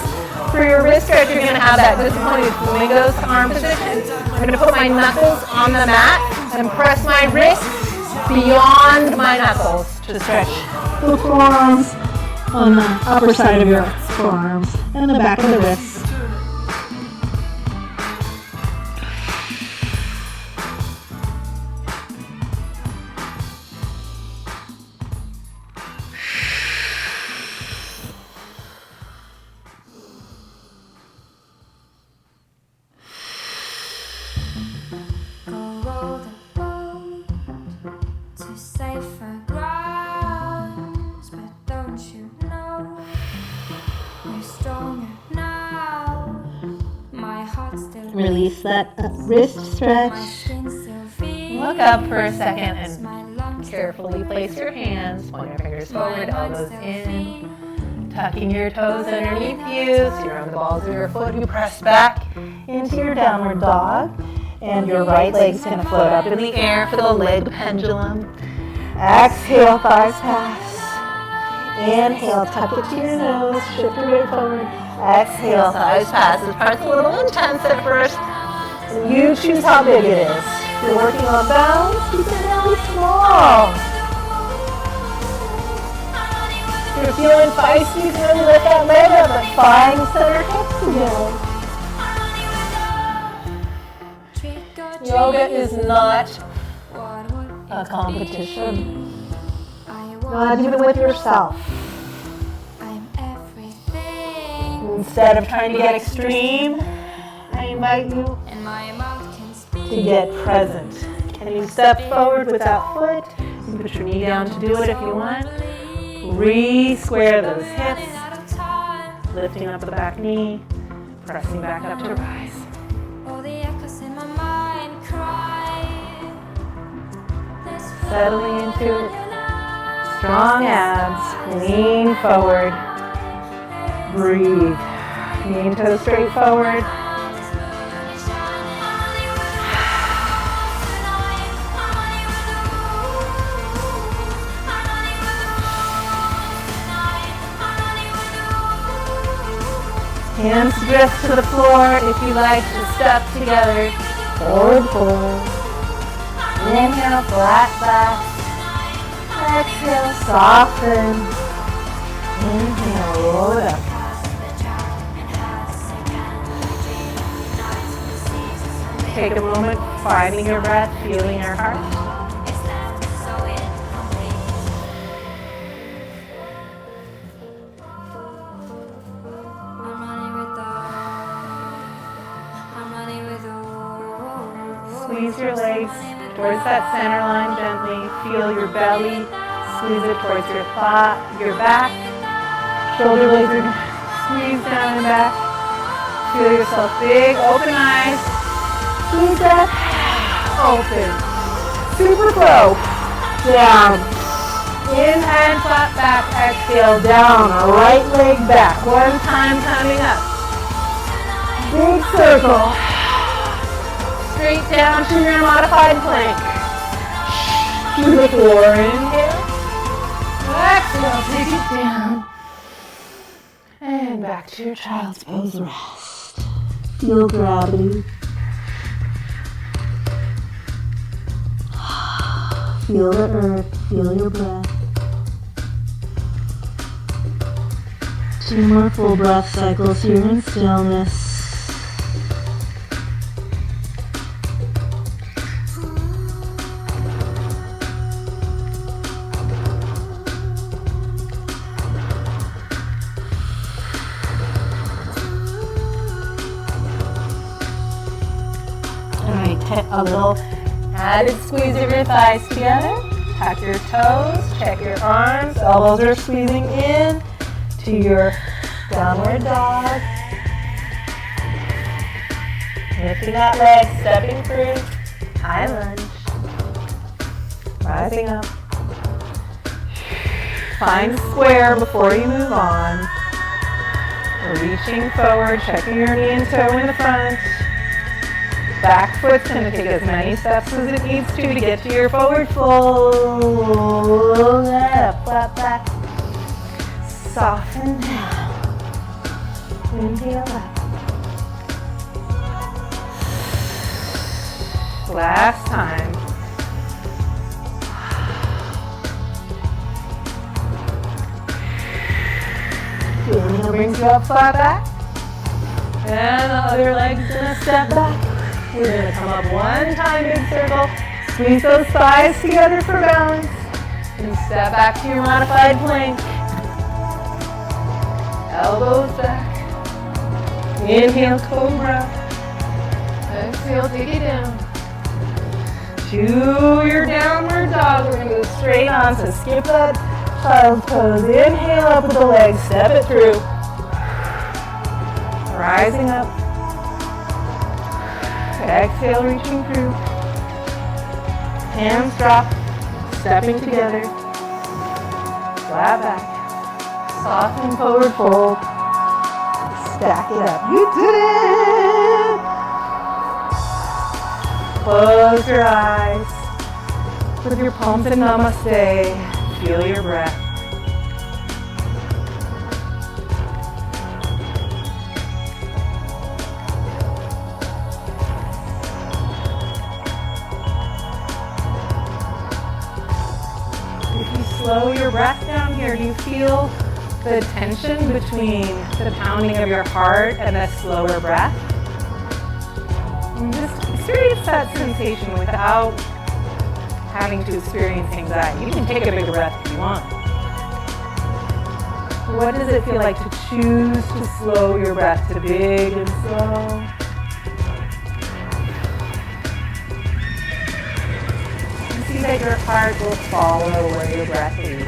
For your wrist stretch, you're going to have that disappointed flamingos arm position. I'm going to put my knuckles on the mat and press my wrists beyond my knuckles to stretch the forearms on the upper side of your forearms and the back of the wrists. Release that wrist stretch. Look up for a second and carefully place your hands, point your fingers forward, elbows in, tucking your toes underneath you so you're on the balls of your foot. You press back into your downward dog, and your right leg's going to float up in the air for the leg pendulum. Exhale, thighs pass. Inhale, tuck it to your nose, shift your weight forward. Exhale, thighs pass. This part's a little intense at first. And you choose how big it is. If you're working on balance, keep it really small. If you're feeling feisty, you can really lift that leg up, but find center hips together. Yoga is not a competition. Not even with yourself. Instead of trying to get extreme, I invite you to get present. Can you step forward with that foot? You can put your knee down to do it if you want. Re-square those hips. Lifting up the back knee. Pressing back up to rise. Settling into it. Strong abs. Lean forward. Breathe. Knee and toes straight forward. Hands drift to the floor if you like to step together. Forward fold. Inhale, flat back. Exhale, soften. Inhale, roll it up. Take a moment, finding your breath, feeling your heart. Squeeze your legs towards that center line gently. Feel your belly. Squeeze it towards your back. Shoulder blades are squeezed down and back. Feel yourself big, open eyes. Squeeze that. Open. Super flow. Down. In and flat back. Exhale. Down. Right leg back. One time coming up. Big circle. Straight down to your modified plank. To the floor. Inhale. Exhale. Take it down. And back to your child's pose. Rest. Feel gravity. Feel the earth. Feel your breath. 2 more full breath cycles here in stillness. A little added squeeze of your thighs together. Tuck your toes, check your arms, elbows are squeezing in to your downward dog. Lifting that leg, stepping through, high lunge. Rising up. Find square before you move on. Reaching forward, checking your knee and toe in the front. Back foot's going to take as many steps as it needs to get to your forward fold. Up, flat back. Soften down. Inhale up. Last time. Inhale brings you up, flat back. And the other leg's gonna step back. We're gonna come up one time, big circle. Squeeze those thighs together for balance. And step back to your modified plank. Elbows back. Inhale, cobra. Exhale, take it down. To your downward dog. We're gonna go straight on, so skip that child's pose. Inhale up with the legs, step it through. Rising up. Exhale, reaching through. Hands drop, stepping together. Flat back. Soften forward fold. Stack it up. You did it! Close your eyes. With your palms in namaste. Feel your breath. If you slow your breath down here, do you feel the tension between the pounding of your heart and a slower breath? And just experience that sensation without having to experience anxiety. You can take a big breath if you want. What does it feel like to choose to slow your breath to big and slow? You see that your heart will follow where your breath leads.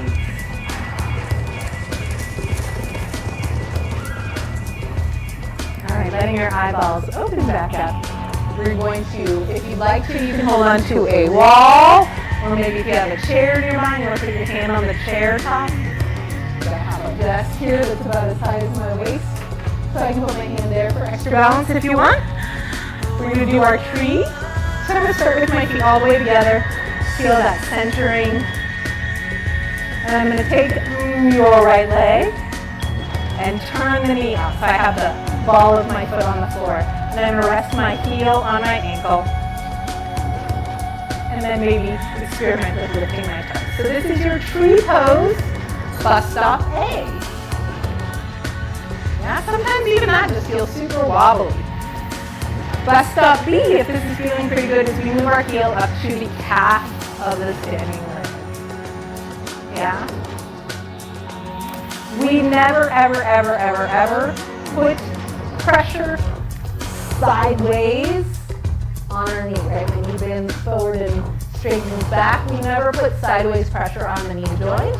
All right, letting your eyeballs open back up. We're going to, if you'd like to, you can hold on to a wall, or maybe if you have a chair nearby, you want to put your hand on the chair top. I have a desk here that's about as high as my waist, so I can put my hand there for extra balance if you want. We're going to do our tree. So I'm going to start with my feet all the way together. Feel that centering. And I'm going to take your right leg and turn the knee out. So I have the ball of my foot on the floor. And I'm going to rest my heel on my ankle. And then maybe experiment with lifting my toes. So this is your tree pose, bus stop A. Yeah, sometimes even that just feels super wobbly. Bus stop B, if this is feeling pretty good, is we move our heel up to the calf of the standing leg. Yeah? We never, ever, ever, ever, ever put pressure sideways on our knee, right? When you bend forward and straightens back, we never put sideways pressure on the knee joint.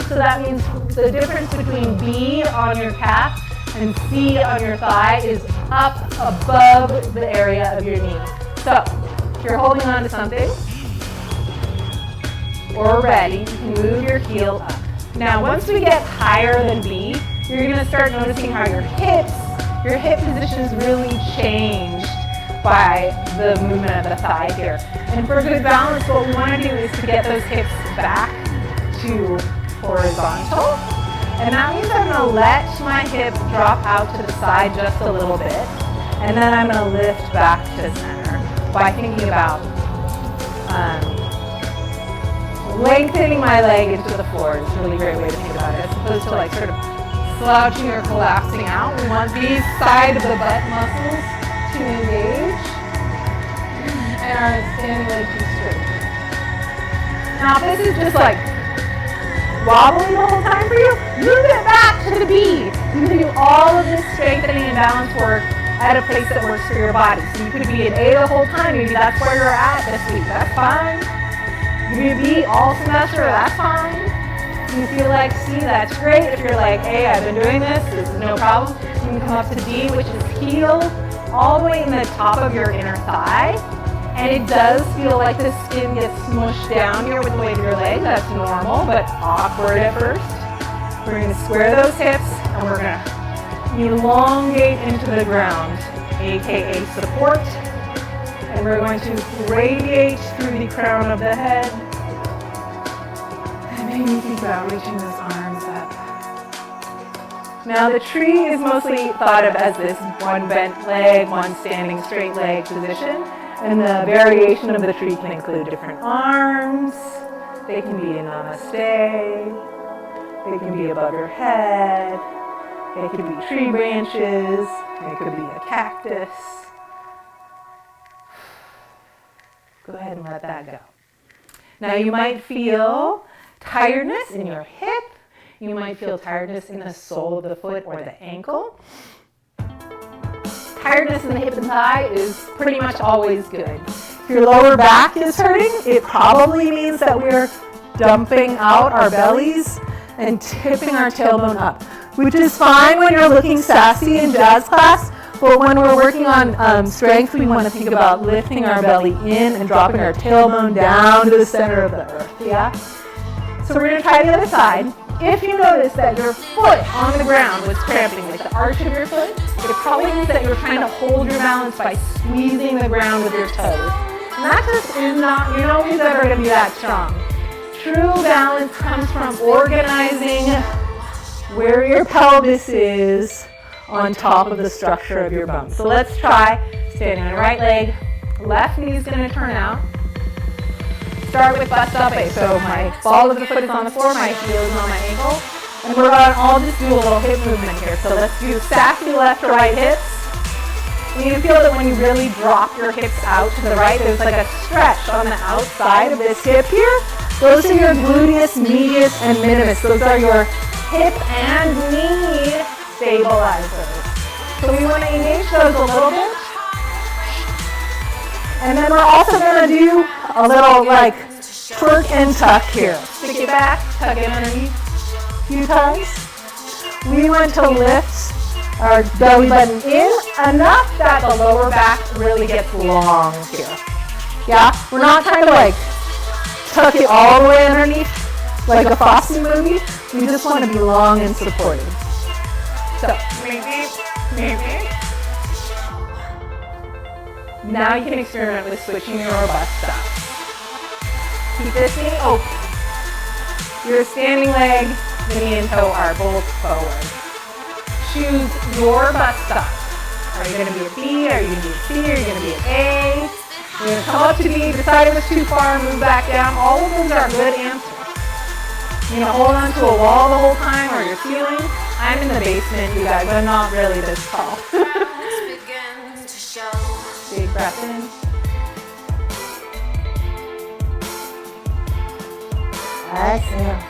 So that means the difference between B on your calf and C on your thigh is up above the area of your knee. So if you're holding on to something or ready, you can move your heel up. Now once we get higher than B, you're going to start noticing how your hip positions really changed by the movement of the thigh here. And for good balance, what we want to do is to get those hips back to horizontal. And that means I'm going to let my hip drop out to the side just a little bit. And then I'm going to lift back to center by thinking about lengthening my leg into the floor. It's a really great way to think about it, as opposed to like sort of slouching or collapsing out. We want these side of the butt muscles to engage and our standing leg to straight. Now if this is just like wobbling the whole time for you, move it back to the B. You can do all of this strengthening and balance work at a place that works for your body. So you could be an A the whole time, maybe that's where you're at this week, that's fine. You could be all semester, that's fine. You feel like C, that's great. If you're like, hey, I've been doing this is no problem. You can come up to D, which is heel, all the way in the top of your inner thigh. And it does feel like the skin gets smushed down here with the weight of your leg. That's normal, but awkward at first. We're gonna square those hips and we're gonna elongate into the ground, AKA support. And we're going to radiate through the crown of the head. And maybe think about reaching those arms up. Now the tree is mostly thought of as this one bent leg, one standing straight leg position. And the variation of the tree can include different arms. They can be a namaste. They can be above your head. They could be tree branches. They could be a cactus. Go ahead and let that go. Now you might feel tiredness in your hip. You might feel tiredness in the sole of the foot or the ankle. Tiredness in the hip and thigh is pretty much always good. If your lower back is hurting, it probably means that we're dumping out our bellies and tipping our tailbone up, which is fine when you're looking sassy in jazz class, but when we're working on strength, we want to think about lifting our belly in and dropping our tailbone down to the center of the earth, yeah? So we're going to try the other side. If you notice that your foot on the ground was cramping, like the arch of your foot, it probably means that you're trying to hold your balance by squeezing the ground with your toes. And that just is not, you're not always ever going to be that strong. True balance comes from organizing where your pelvis is on top of the structure of your bum. So let's try standing on the right leg, left knee is going to turn out. Start with bust up A. So my ball of the foot is on the floor, my heel is on my ankle. And we're going to all just do a little hip movement here. So let's do sassy left to right hips. And you can feel that when you really drop your hips out to the right, there's like a stretch on the outside of this hip here. Those are your gluteus medius and minimus. Those are your hip and knee stabilizers. So we want to engage those a little bit. And then we're also going to do a little like twerk and tuck here. Stick it back, tuck it underneath a few times. We want to lift our belly button in enough that the lower back really gets long here. Yeah, we're not trying to like tuck it all the way underneath like a Fosse movie. We just want to be long and supported. So, maybe. Now you can experiment with switching your bust up. Keep this knee open. Your standing leg, the knee and toe are both forward. Choose your bust up. Are you going to be a B? Are you going to be a C? Are you going to be an A? You're going to come up to B, decide it was too far, move back down. All of those are good answers. You're going to hold on to a wall the whole time or your ceiling. I'm in the basement, you guys. I'm not really this tall. Big breath in. Exhale.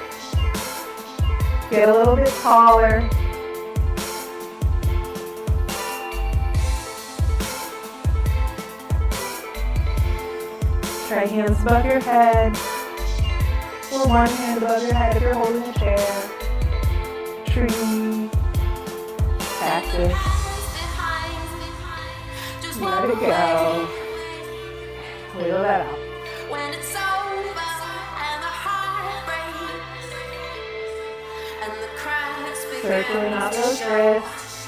Get a little bit taller. Try hands above your head. Or one hand above your head if you're holding a chair. Tree. Cactus. Let it go. Wiggle that out. When it's over and the heart breaks and the cracks begin Circling out to those show. wrists.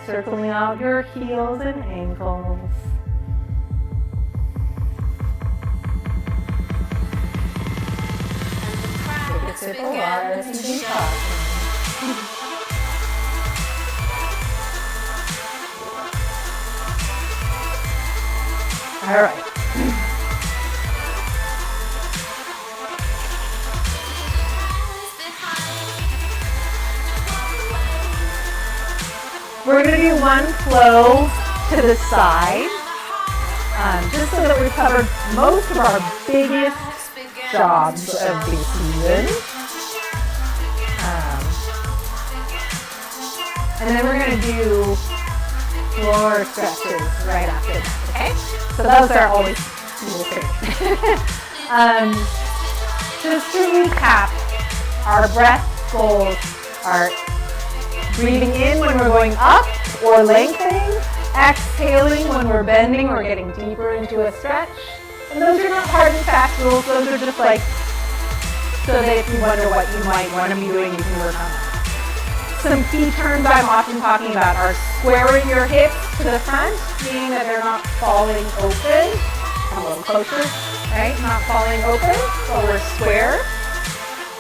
Circling out your heels and ankles. Take a sip of water if you can talk. All right. We're going to do one flow to the side, just so that we've covered most of our biggest jobs of the season. And then we're gonna do floor stretches right after that, okay? So those are always little favorites. Just to recap, our breath goals are breathing in when we're going up or lengthening, exhaling when we're bending or getting deeper into a stretch. And those are not hard and fast rules, those are just like, so that if you wonder what you might want to be doing, you can work on that. Some key terms I'm often talking about are squaring your hips to the front, meaning that they're not falling open. Come a little closer, right? Not falling open, but we're square.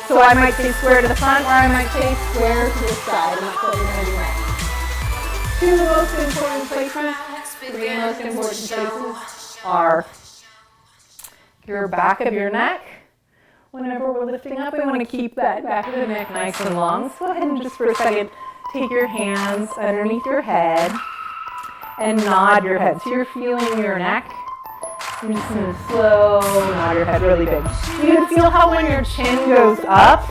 So I might say square to the front, or I might say square to the side, and that's what we're going to do next. Two most important places, three most important places are your back of your neck. Whenever we're lifting up, we want to keep that back of the neck nice and long. So go ahead and just for a second, take your hands underneath your head and nod your head. So you're feeling your neck. You're just going to slow nod your head really big. You can feel how when your chin goes up,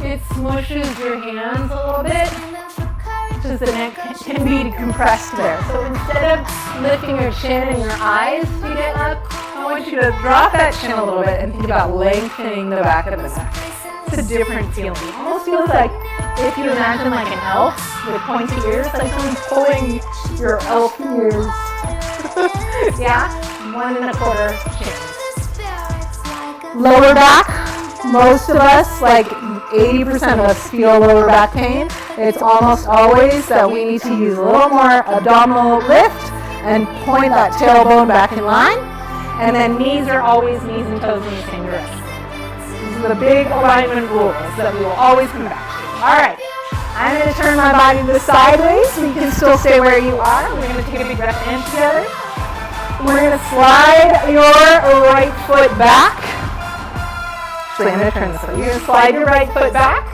it smushes your hands a little bit, because the neck can be compressed there. So instead of lifting your chin and your eyes to get up, I want you to drop that chin a little bit and think about lengthening the back of the neck. It's a different feeling. It almost feels like if you imagine like an elf with pointy ears, like someone's pulling your elf ears. Yeah? 1 1/4 chins. Lower back. Most of us, like 80% of us, feel lower back pain. It's almost always that we need to use a little more abdominal lift and point that tailbone back in line. And then knees are always knees and toes in the same direction. These are the big alignment rules that we will always come back to. All right, I'm going to turn my body to sideways so you can still stay where you are. We're going to take a big breath in together. We're going to slide your right foot back. Actually, I'm going to turn this way. You're going to slide your right foot back.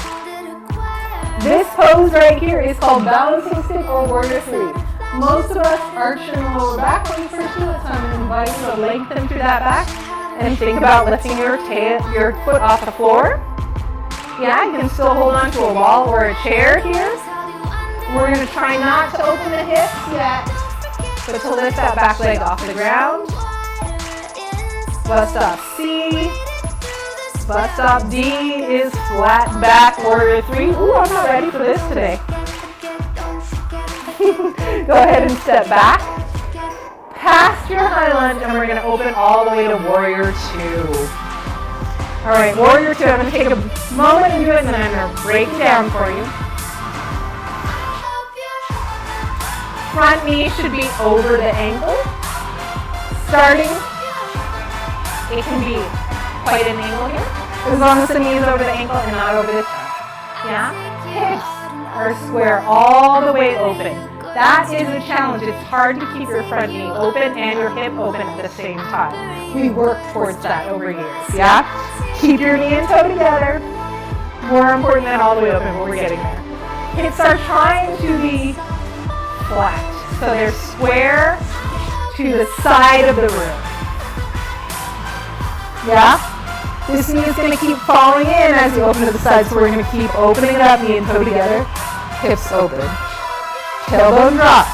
This pose right here is called balancing stick or warrior 3. Most of us arch in the lower back when we first do it, so I'm going to invite you to lengthen through that back and think about lifting your foot off the floor. Yeah, you can still hold on to a wall or a chair here. We're going to try not to open the hips yet, but to lift that back leg off the ground. Bust up C. Bust up D is flat back warrior 3. Ooh, I'm not ready for this today. Go ahead and step back, past your high lunge, and we're going to open all the way to warrior 2. All right, warrior 2, I'm going to take a moment and do it, and then I'm going to break it down for you. Front knee should be over the ankle. Starting, it can be quite an angle here, as long as the knee is over the ankle and not over the chest. Yeah? Hips are square all the way open. That is a challenge. It's hard to keep your front knee open and your hip open at the same time. We work towards that over years, yeah? Keep your knee and toe together. More important than all the way open, but we're getting there. Hips are trying to be flat. So they're square to the side of the room. Yeah? This knee is going to keep falling in as you open to the side, so we're going to keep opening it up, knee and toe together. Hips open. Tailbone drop.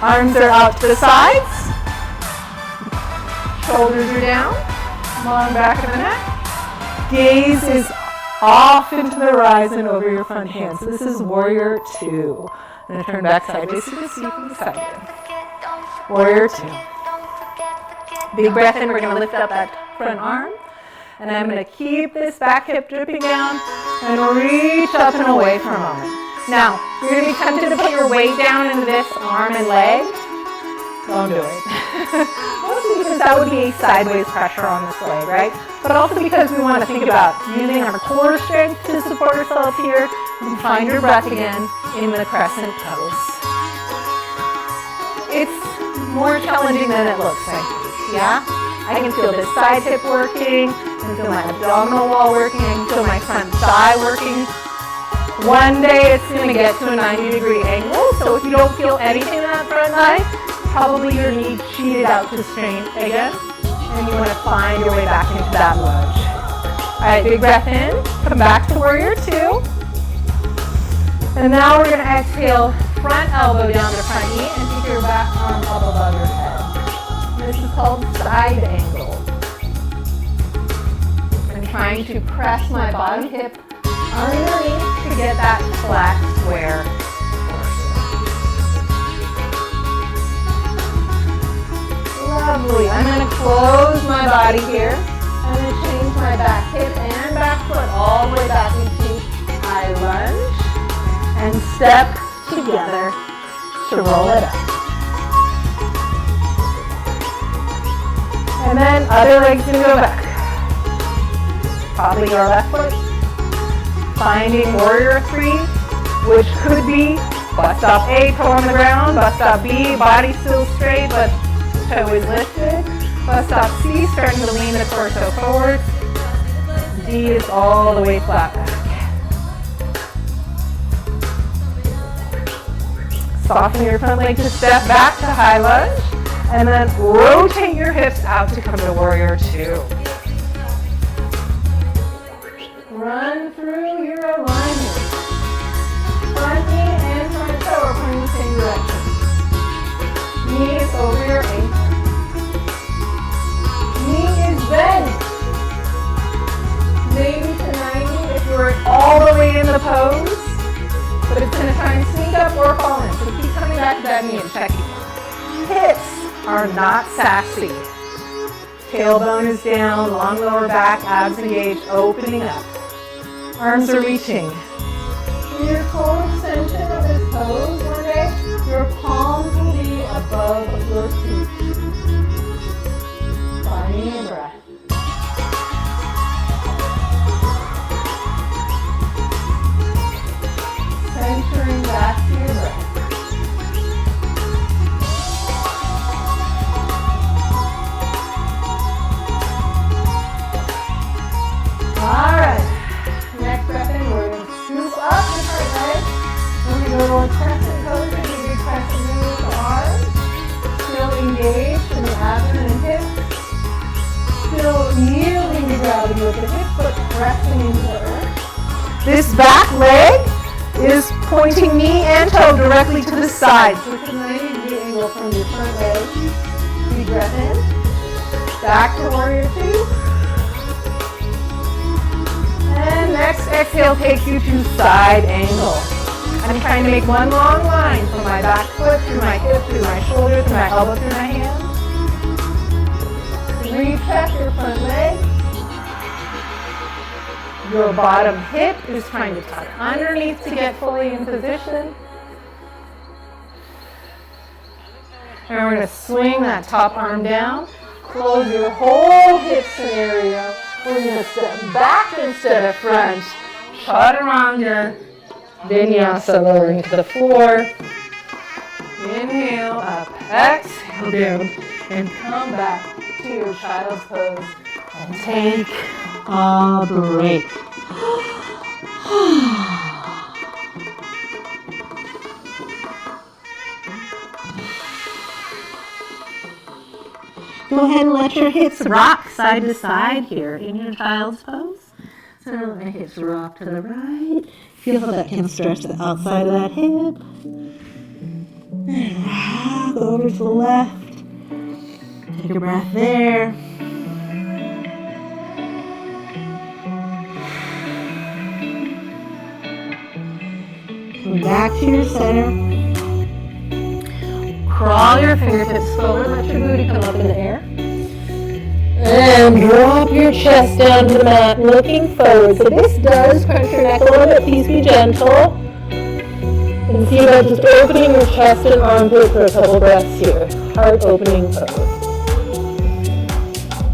Arms are out to the sides. Shoulders are down. Long back of the neck. Gaze is off into the horizon over your front hand. So this is warrior 2. I'm going to turn back sideways so you can see from the side again. Warrior 2. Big breath in. We're going to lift up that front arm. And I'm going to keep this back hip dripping down and reach up and away for a moment. Now, you're going to be tempted to put your weight down into this arm and leg. Don't do it. Mostly because that would be sideways pressure on this leg, right? But also because we want to think about using our core strength to support ourselves here. And find your breath again in the crescent pose. It's more challenging than it looks, I think, yeah? I can feel this side hip working. I can feel my abdominal wall working. I can feel my front thigh working. One day it's going to get to a 90-degree angle, so if you don't feel anything in that front thigh, probably your knee cheated out to strength again, and you want to find your way back into that lunge. All right, big breath in, come back to warrior 2. And now we're going to exhale, front elbow down to front knee and take your back arm up above your head. This is called side angle. I'm trying to press my bottom hip underneath to get that flat square. Lovely. I'm going to close my body here. I'm going to change my back hip and back foot all the way back into high lunge and step together to roll it up. And then other leg's going to go back. Probably your left foot. Finding warrior 3, which could be bust off A, toe on the ground, bust off B, body still straight, but toe is lifted. Bust off C, starting to lean the torso forward. D is all the way flat back. Soften your front leg to step back to high lunge, and then rotate your hips out to come to warrior 2. Run through your alignment. Front knee and front toe are pointing the same direction. Knee is over your ankle. Knee is bent. Maybe to 90 if you're all the way in the pose. But it's going to try and sneak up or fall in. So keep coming back to that knee and checking. Hips are not sassy. Tailbone is down, long lower back, abs engaged, opening up. Arms are reaching. In your full extension of this pose one day, your palms will be above your feet. Finding your breath. Centering back to your breath. All right. Next breath in, we're going to scoop up the front leg. We're going to go to a crescent pose. We're going to do crescent moves with the arms. Still engaged in the abdomen and hips. Still yielding to gravity with the hips, but pressing into the earth. This back leg is pointing knee and toe directly to the side. So it's a 90-degree angle from your front leg. Deep breath in. Back to warrior 2. And next exhale takes you to side angle. I'm trying to make one long line from my back foot, through my hip, through my shoulder, through my elbow, through my hand. Recheck your front leg. Your bottom hip is trying to tuck underneath to get fully in position. And we're going to swing that top arm down. Close your whole hip scenario. We're going to step back instead of front. Chaturanga Vinyasa, lowering to the floor. Inhale up, exhale down, and come back to your child's pose. And take a break. Go ahead and let your hips rock side to side here in your child's pose. So let my hips rock to the right. Feel how that can stretch the outside of that hip. And rock over to the left. Take a breath there. Come back to your center. Crawl your fingertips forward, let your booty come up in the air. And drop your chest down to the mat, looking forward. So this does crunch your neck a little bit. Please be gentle. And see about just opening your chest and armpit for a couple breaths here. Heart opening pose.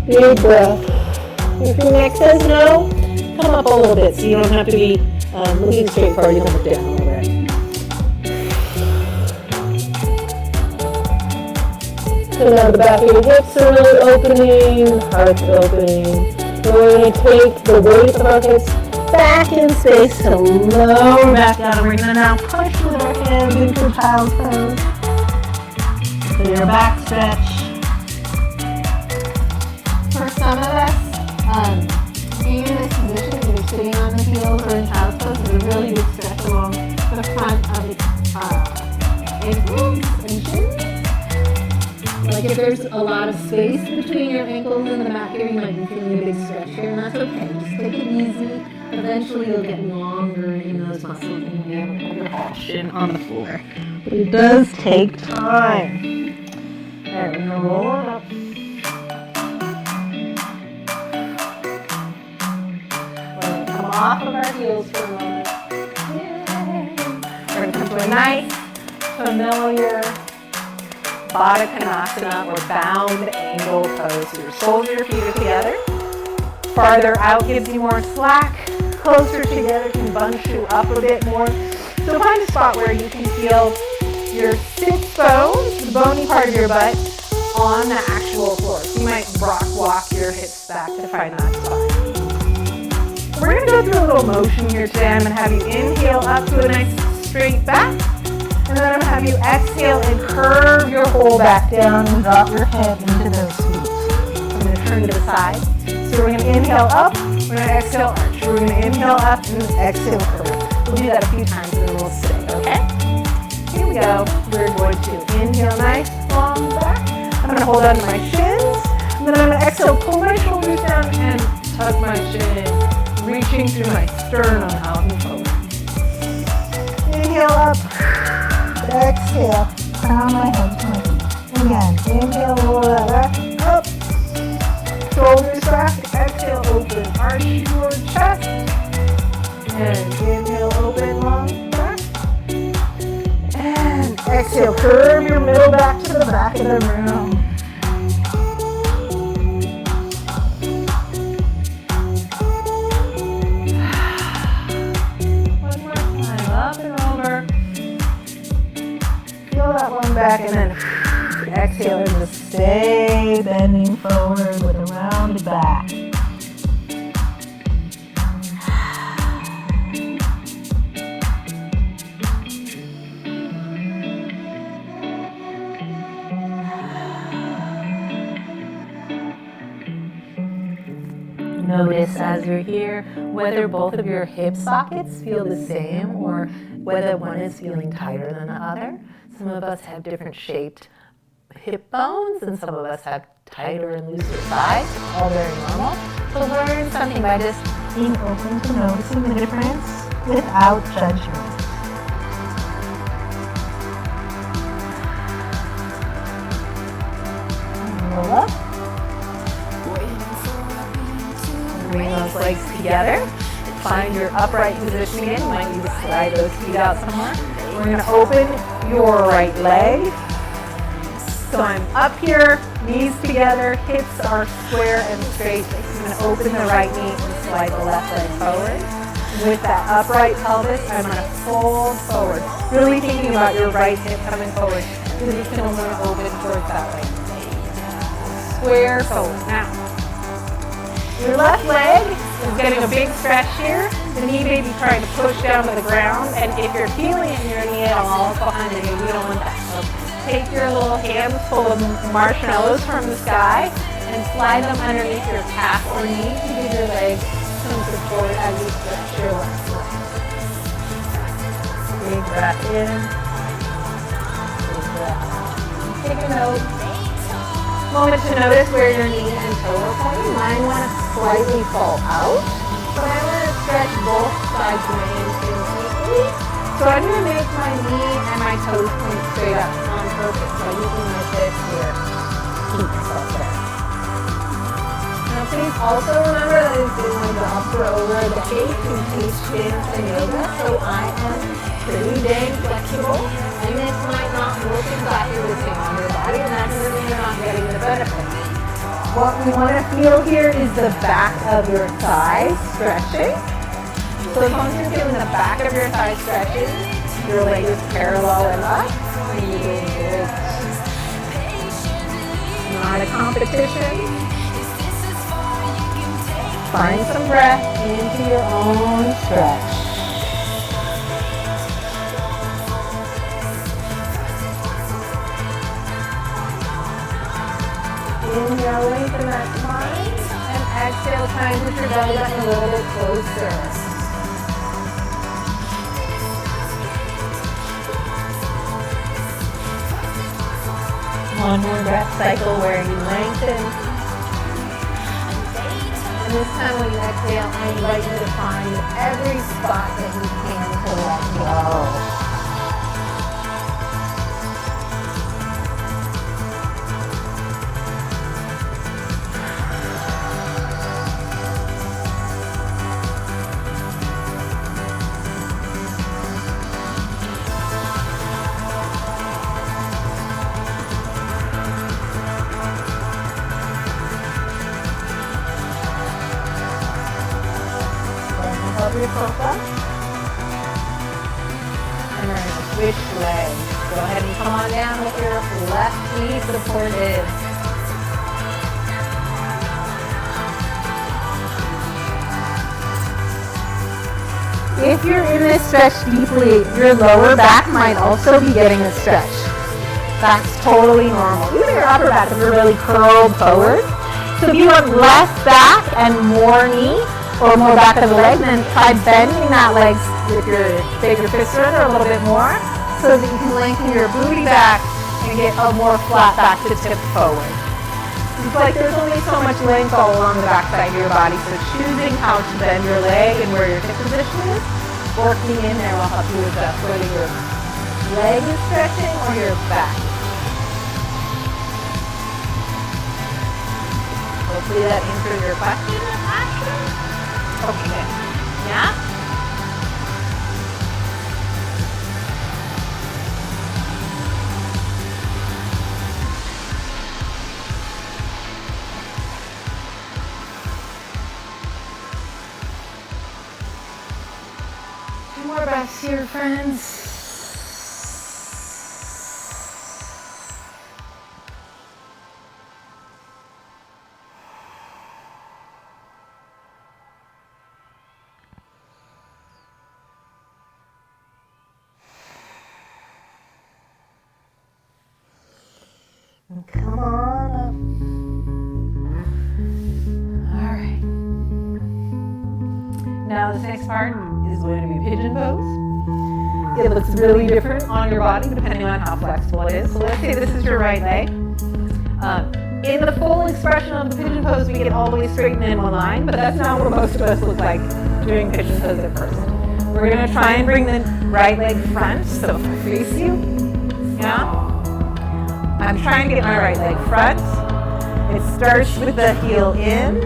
Big breath. If your neck says no, come up a little bit so you don't have to be looking straight forward. You can look down already. So now the back of your hips are really opening, heart's opening. So we're going to take the weight of our hips back in space to lower back down. And we're going to now push with our hands into child's pose. So your back stretch. For some of us, being in this position, either sitting on the heels or in child's pose, is a really good stretch along the front there's a lot of space between your ankles and the back here, you might be feeling a big stretch here, and that's okay. Just take it easy. Eventually you'll get longer in those muscles and you'll be able to put your whole shin on the floor. But it does take time. Alright, we're gonna roll it up. We're gonna come off of our heels for a moment. Yay. We're gonna come to a nice, familiar Baddha Konasana or bound angle pose. So your soles of your feet are together. Farther out gives you more slack. Closer together can bunch you up a bit more. So find a spot where you can feel your sits bones, the bony part of your butt, on the actual floor. So you might walk your hips back to find that spot. We're going to go through a little motion here today. I'm going to have you inhale up to a nice straight back. And then I'm going to have you exhale and curve your whole back down and drop your head into those feet. I'm going to turn to the side. So we're going to inhale up, we're going to exhale arch. We're going to inhale up and exhale curve. We'll do that a few times and then we'll stay, okay? Here we go. We're going to inhale nice, long back. I'm going to hold on to my shins. And then I'm going to exhale, pull my shoulders down and tuck my chin in, reaching through my sternum out and forward. Inhale up. Exhale, crown my head to my feet. Again, inhale, roll that back, up. Shoulders back, exhale, open, arch your chest. And inhale, open, long back. And exhale, curve your middle back to the back of the room. One more time, up and over. Feel that one back and then exhale and just stay bending forward with a rounded back. Notice as you're here whether both of your hip sockets feel the same or whether one is feeling tighter than the other. Some of us have different shaped hip bones and some of us have tighter and looser thighs, all very normal. So learn something by just being open to noticing the difference without judgment. Roll up. Bring those legs together. Find your upright position again. You might need to slide those feet out somewhere. We're going to open your right leg. So I'm up here, knees together, hips are square and straight. I'm going to open the right knee and slide the left leg forward. With that upright pelvis, I'm going to fold forward. Really thinking about your right hip coming forward. Because you can only open towards that way. Square forward. Now, your left leg is getting a big stretch here. The knee may be trying to push down to the ground. And if you're feeling it in your knee at all, behind the knee, we don't want that. So take your little hands full of marshmallows from the sky and slide them underneath your calf or knee to give your leg some support as you stretch your left leg. Big breath in. Big breath out. Take a note. Moment to notice where your knee and toe are pointing. Mine want to slightly fall out, but I want to stretch both sides of my hamstrings equally. So I'm going to make my knee and my toes point straight up on purpose by using my fist here. Keep myself there. Now please also remember that it's been my job for over a decade to teach dance and yoga, so I am pretty dang flexible, and this might not look exactly the same on your body, and that doesn't mean you're not getting the benefit. What we want to feel here is the back of your thighs stretching. So as long as you're feeling the back of your thigh stretching, your leg is parallel and up, and you're doing good. Not a competition. Find some breath into your own stretch. Inhale, lengthen that spine, and exhale, try and push your belly button a little bit closer. One more breath cycle where you lengthen. And this time when you exhale, I invite you to find every spot that you can to let go. Yourself up. And then switch legs. Go ahead and come on down with your left knee supported. If you're in this stretch deeply, your lower back might also be getting a stretch. That's totally normal. Even your upper back if you're really curled forward. So if you want less back and more knee, or more back of the leg, then try bending that leg with your bigger fist surrender a little bit more so that you can lengthen your booty back and get a more flat back to tip forward. It's like there's only so much length all along the back side of your body, so choosing how to bend your leg and where your hip position is, working in there will help you adjust whether your leg is stretching or your back. Hopefully that answers your question, Ashley. Okay, yeah? Two more breaths here, friends. Come on up. All right. Now this next part is going to be pigeon pose. It looks really different on your body depending on how flexible it is. So let's say this is your right leg. In the full expression of the pigeon pose, we get all the way straightened in one line, but that's not what most of us look like doing pigeon pose at first. We're going to try and bring the right leg front, so if I face you, yeah. I'm trying to get my right leg front. It starts with the heel in,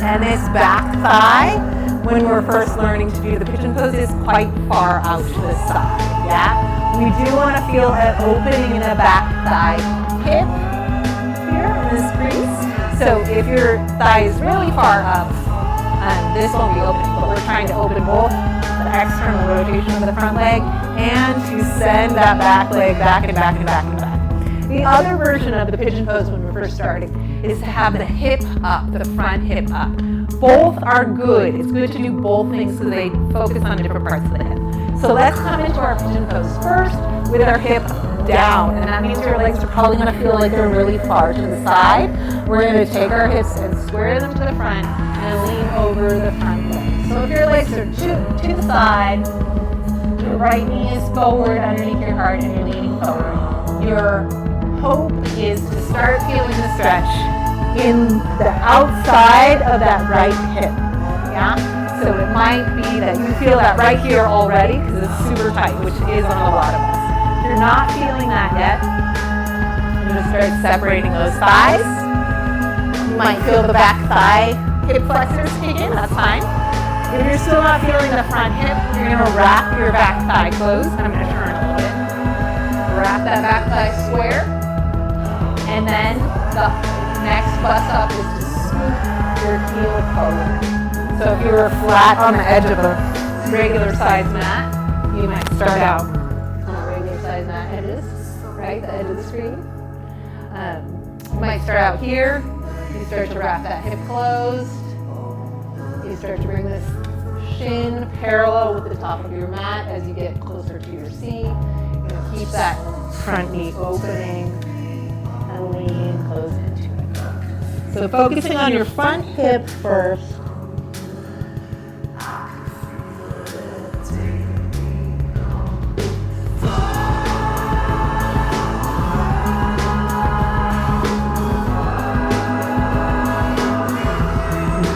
and this back thigh, when we're first learning to do the pigeon pose, is quite far out to the side, yeah? We do want to feel an opening in the back thigh hip here in this crease. So if your thigh is really far up, this won't be opening, but we're trying to open both the external rotation of the front leg and to send that back leg back and back and back and back. The other version of the pigeon pose when we're first starting is to have the hip up, the front hip up. Both are good. It's good to do both things so they focus on different parts of the hip. So let's come into our pigeon pose first with our hip down, and that means your legs are probably going to feel like they're really far to the side. We're going to take our hips and square them to the front and lean over the front leg. So if your legs are to the side, your right knee is forward underneath your heart and you're leaning forward. Your hope is to start feeling the stretch in the outside of that right hip, yeah? So it might be that you feel that right here already because it's super tight, which is on a lot of us. If you're not feeling that yet, you're going to start separating those thighs. You might feel the back thigh hip flexors kick in, that's fine. If you're still not feeling the front hip, you're going to wrap your back thigh closed. I'm going to turn a little bit. Wrap that back thigh square. And then the next bust up is to scoop your heel forward. So if you were flat on the edge of a regular size mat, you might start out on a regular size mat edges, right? The edge of the screen. You might start out here. You start to wrap that hip closed. You start to bring this shin parallel with the top of your mat as you get closer to your seat. You're going to keep that front knee opening and lean close into it. So focusing on your front hip first.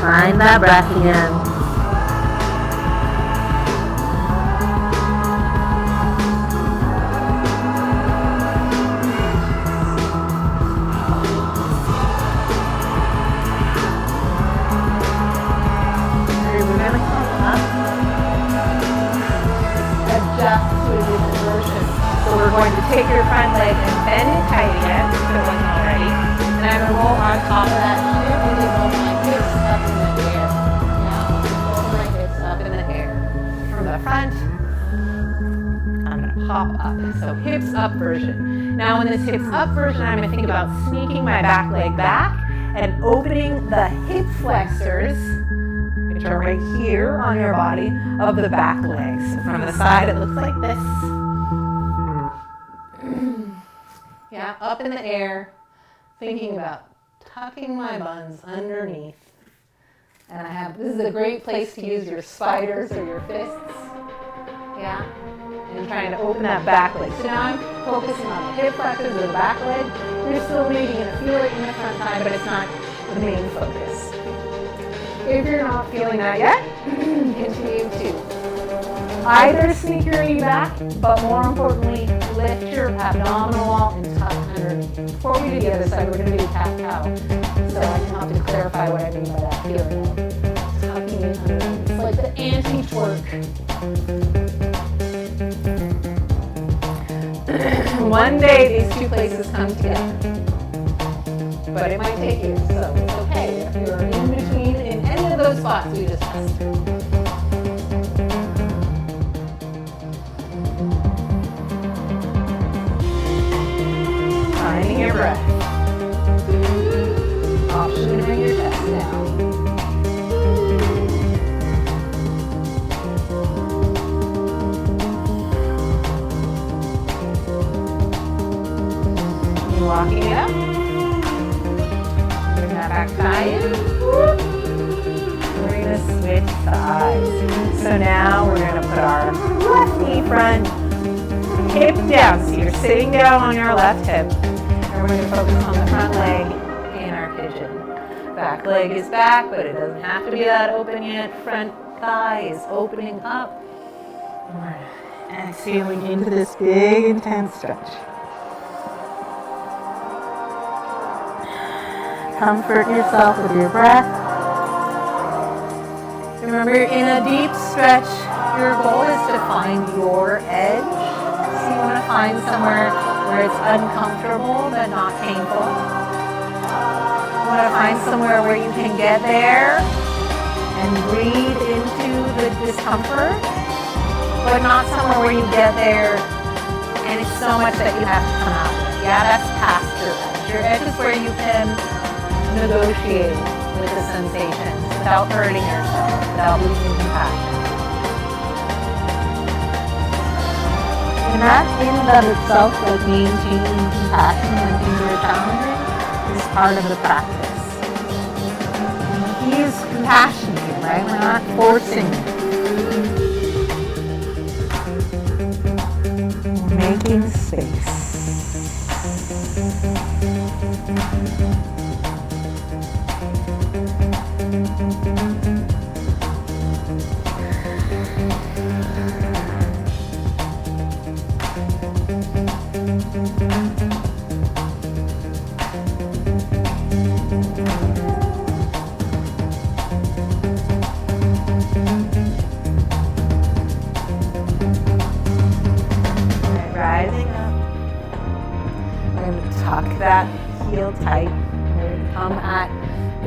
Find that breath again. We're going to come up, adjust to a different version. So we're going to take your front leg and bend it tight again, if it wasn't already. And I'm going to roll on top of that shit and then roll my hips up in the air. Now, roll my hips up in the air. From the front, I'm going to pop up. So hips up version. Now in this hips up version, I'm going to think about sneaking my back leg back and opening the hip flexors, which are right here on your body, of the back legs. So from the side, it looks like this. Yeah, up in the air, thinking about tucking my buns underneath. And this is a great place to use your spiders or your fists. Yeah, and trying to open that back leg. So now I'm focusing on the hip flexors of the back leg. You're still maybe going to feel it in the front thigh, but it's not the main focus. If you're not feeling that yet, continue to either sneak your knee back, but more importantly, lift your abdominal wall and tuck underneath. Before we do the other side, we're going to do cat-cow. So I have to clarify what I mean by that feeling. Tucking it underneath. It's like the anti-twerk. One day these two places come together. But it might take years, so it's okay if you're in between in any of those spots we just tested. Finding your breath. Optioning your chest down. You're walking it up. Bring that back thigh in. We're going to switch sides. So now we're going to put our left knee front, hip down. So you're sitting down on your left hip. And we're going to focus on the front leg in our pigeon. Back leg is back, but it doesn't have to be that open yet. Front thigh is opening up. We're exhaling into this big, intense stretch. Comfort yourself with your breath. Remember, in a deep stretch, your goal is to find your edge. So you want to find somewhere where it's uncomfortable but not painful. You want to find somewhere where you can get there and breathe into the discomfort, but not somewhere where you get there and it's so much that you have to come out with. Yeah, that's past your edge. Your edge is where you can negotiate with the sensations without hurting yourself, without losing compassion. And that in and of itself, like maintaining compassion when things are challenging, is part of the practice. He is compassionate, right? We're not forcing it. We're making space. Rising up. We're going to tuck that heel tight. We're going to come at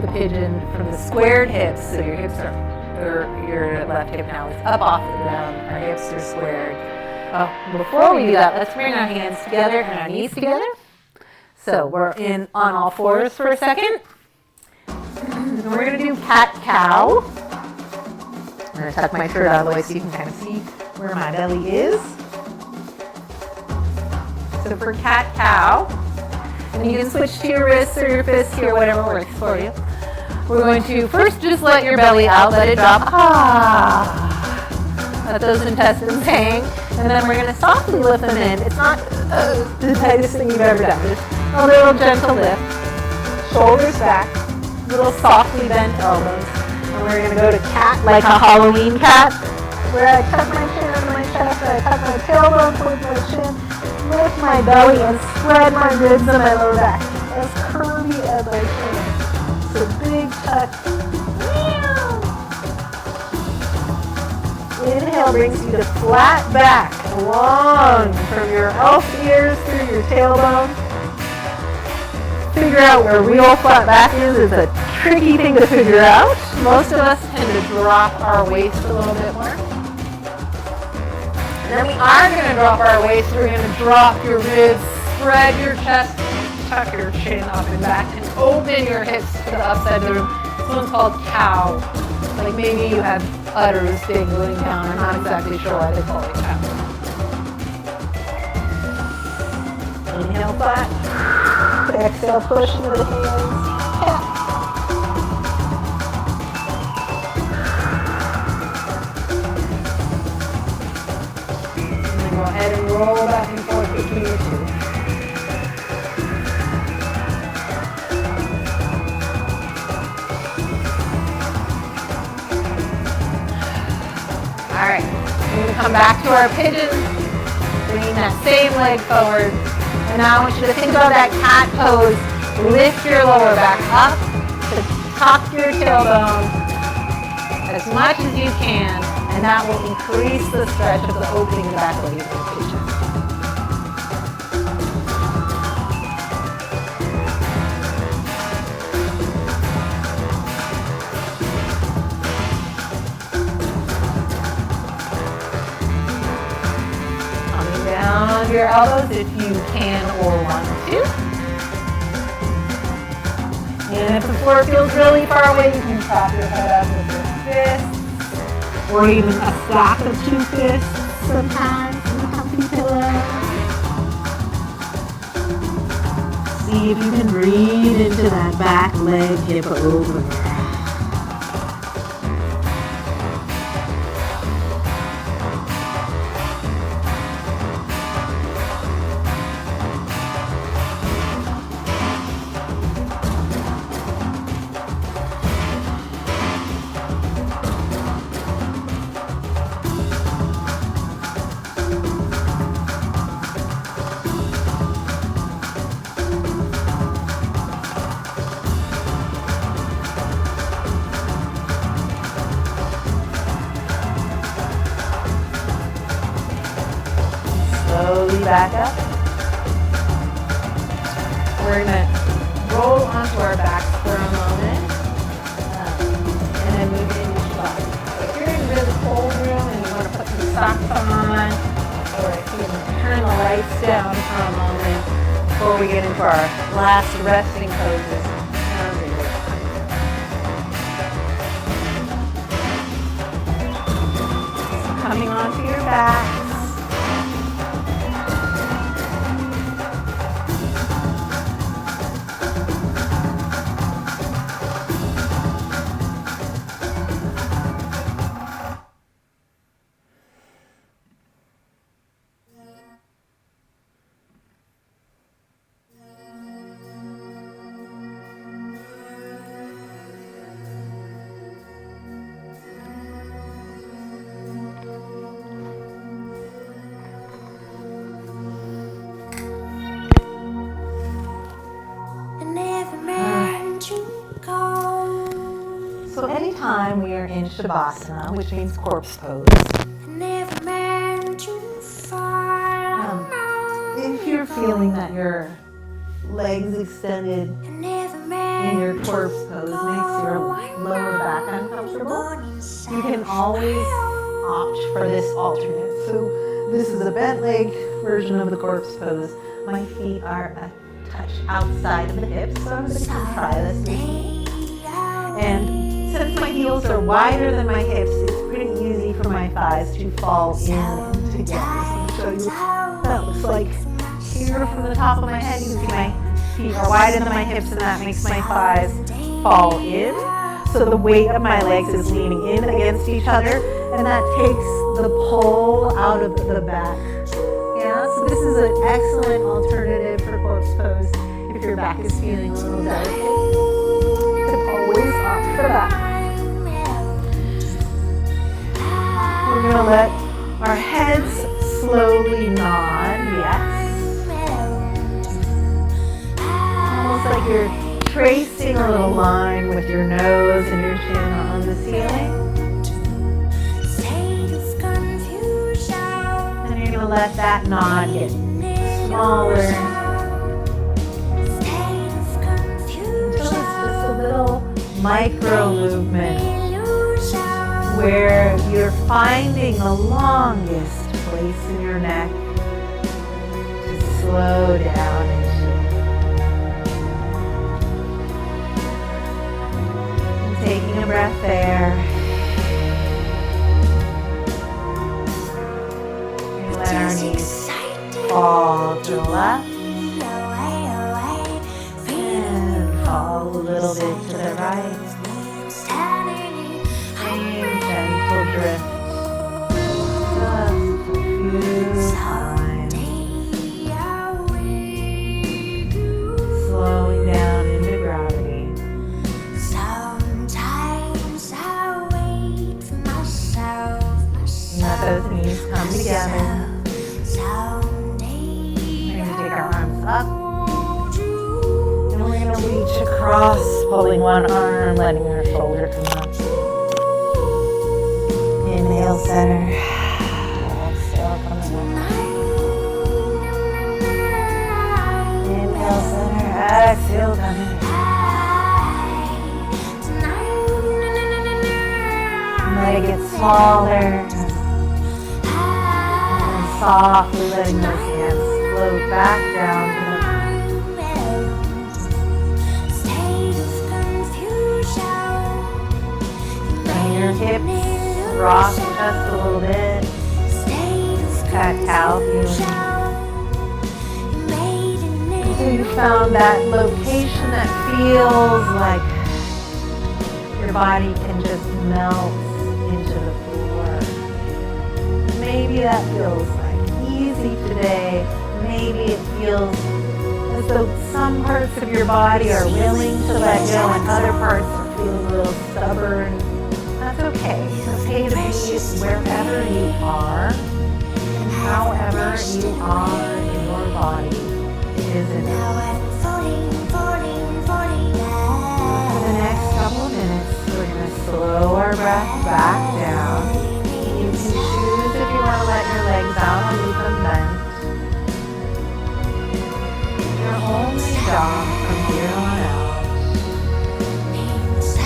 the pigeon from the squared hips. So your hips are, or your left hip now is up off the ground. Our hips are squared. Oh, before we do that, let's bring our hands together and our knees together. So we're in on all fours for a second. And we're going to do cat-cow. I'm going to tuck my shirt out of the way so you can kind of see where my belly is. So for cat-cow, and you can switch to your wrists or your fists here, whatever works for you. We're going to first just let your belly out, let it drop. Ah. Let those intestines hang. And then we're going to softly lift them in. It's not the tightest thing you've ever done. Just a little gentle lift. Shoulders back. Little softly bent elbows. And we're gonna go to cat, like a Halloween cat, where I tuck my chin under my chest, I tuck my tailbone towards my chin, lift my belly, and spread my ribs and my lower back as curvy as I can. So big tuck. Inhale brings you to flat back, long from your elf ears through your tailbone. Figure out where real flat back is a tricky thing to figure out. Most of us tend to drop our waist a little bit more. And then we are going to drop our waist. We're going to drop your ribs, spread your chest, tuck your chin up and back, and open your hips to the upside of the room. This one's called cow. Like maybe you have udders dangling down. I'm not exactly sure why they call it cow. Inhale flat. Exhale, push into the hands. Tap. And then go ahead and roll back and forth between your two. Alright, we're going to come back to our pigeon, bringing that same leg forward. And now I want you to think about that cat pose. Lift your lower back up to tuck your tailbone as much as you can, and that will increase the stretch of the opening of the back leg of your pigeon. Down your elbows if you can or want to. And if the floor feels really far away, you can prop your head up with your fists, or even a stack of two fists sometimes in a comfy pillow. See if you can breathe into that back leg hip over. Slowly back up. We're going to roll onto our backs for a moment and then move into Shavasana. So if you're in a really cold room and you want to put some socks on, or if you can turn the lights down for a moment before we get into our last resting poses. So coming onto your back. So anytime we are in Shavasana, which means corpse pose, if you're feeling that your legs extended in your corpse pose makes your lower back uncomfortable, you can always opt for this alternate. So this is a bent leg version of the corpse pose. My feet are a touch outside of the hips, so I'm just going to try this. And since my heels are wider than my hips, it's pretty easy for my thighs to fall in and together. So I'll show you what that looks like. Here from the top of my head, you can see my feet are wider than my hips, and that makes my thighs fall in. So the weight of my legs is leaning in against each other, and that takes the pull out of the back. Yeah, so this is an excellent alternative for corpse pose if your back is feeling a little delicate. You can always opt for that. let our heads slowly nod, yes. Almost like you're tracing a little line with your nose and your chin on the ceiling. And you're going to let that nod get smaller until it's just a little micro movement where you're finding the longest place in your neck to slow down into. And taking a breath there. And let our knees fall to the left and fall a little bit to the right. Gentle drift, just a few times, slowing down into gravity. Let those knees come together. We're going to take our arms up, and we're going to reach across, pulling one arm, letting our shoulder come up. Inhale, center. Exhale, coming up. Inhale, center. Exhale, coming up. Let it get smaller. And softly letting those hands float back down to the bring your hips rock just a little bit. Cat-cow feeling. So you found that location that feels like your body can just melt into the floor. Maybe that feels like easy today. Maybe it feels as though some parts of your body are willing to let go and other parts are feeling a little stubborn. That's okay. It's okay to be wherever you are and however you are in your body is enough. For the next couple of minutes, we're going to slow our breath back down. You can choose if you want to let your legs out and leave them bent. Your only job from here on out is to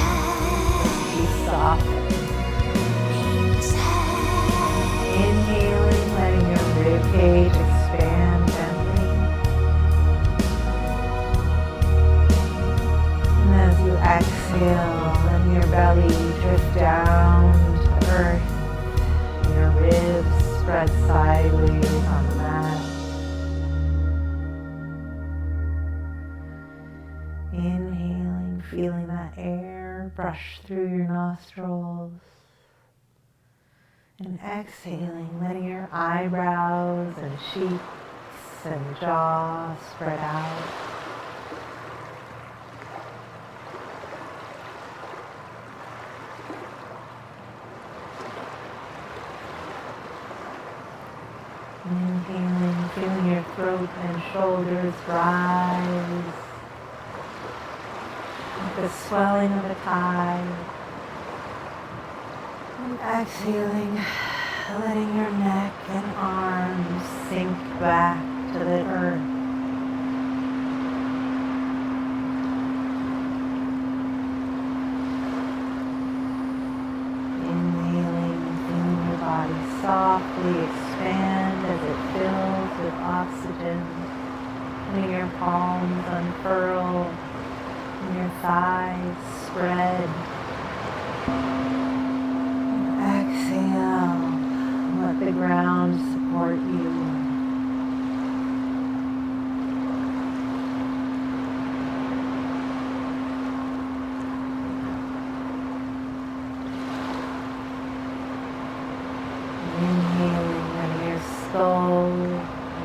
be soft. Inhaling, letting your ribcage expand gently. And as you exhale, letting your belly drift down to earth. And your ribs spread sideways on the mat. Inhaling, feeling that air brush through your nostrils. And exhaling, letting your eyebrows and cheeks and jaw spread out. Inhaling, feeling your throat and shoulders rise. Like the swelling of a tide. And exhaling, letting your neck and arms sink back to the earth. Inhaling, feeling your body softly expand as it fills with oxygen. Letting your palms unfurl and your thighs spread. Exhale, let the ground support you. Inhaling, letting your skull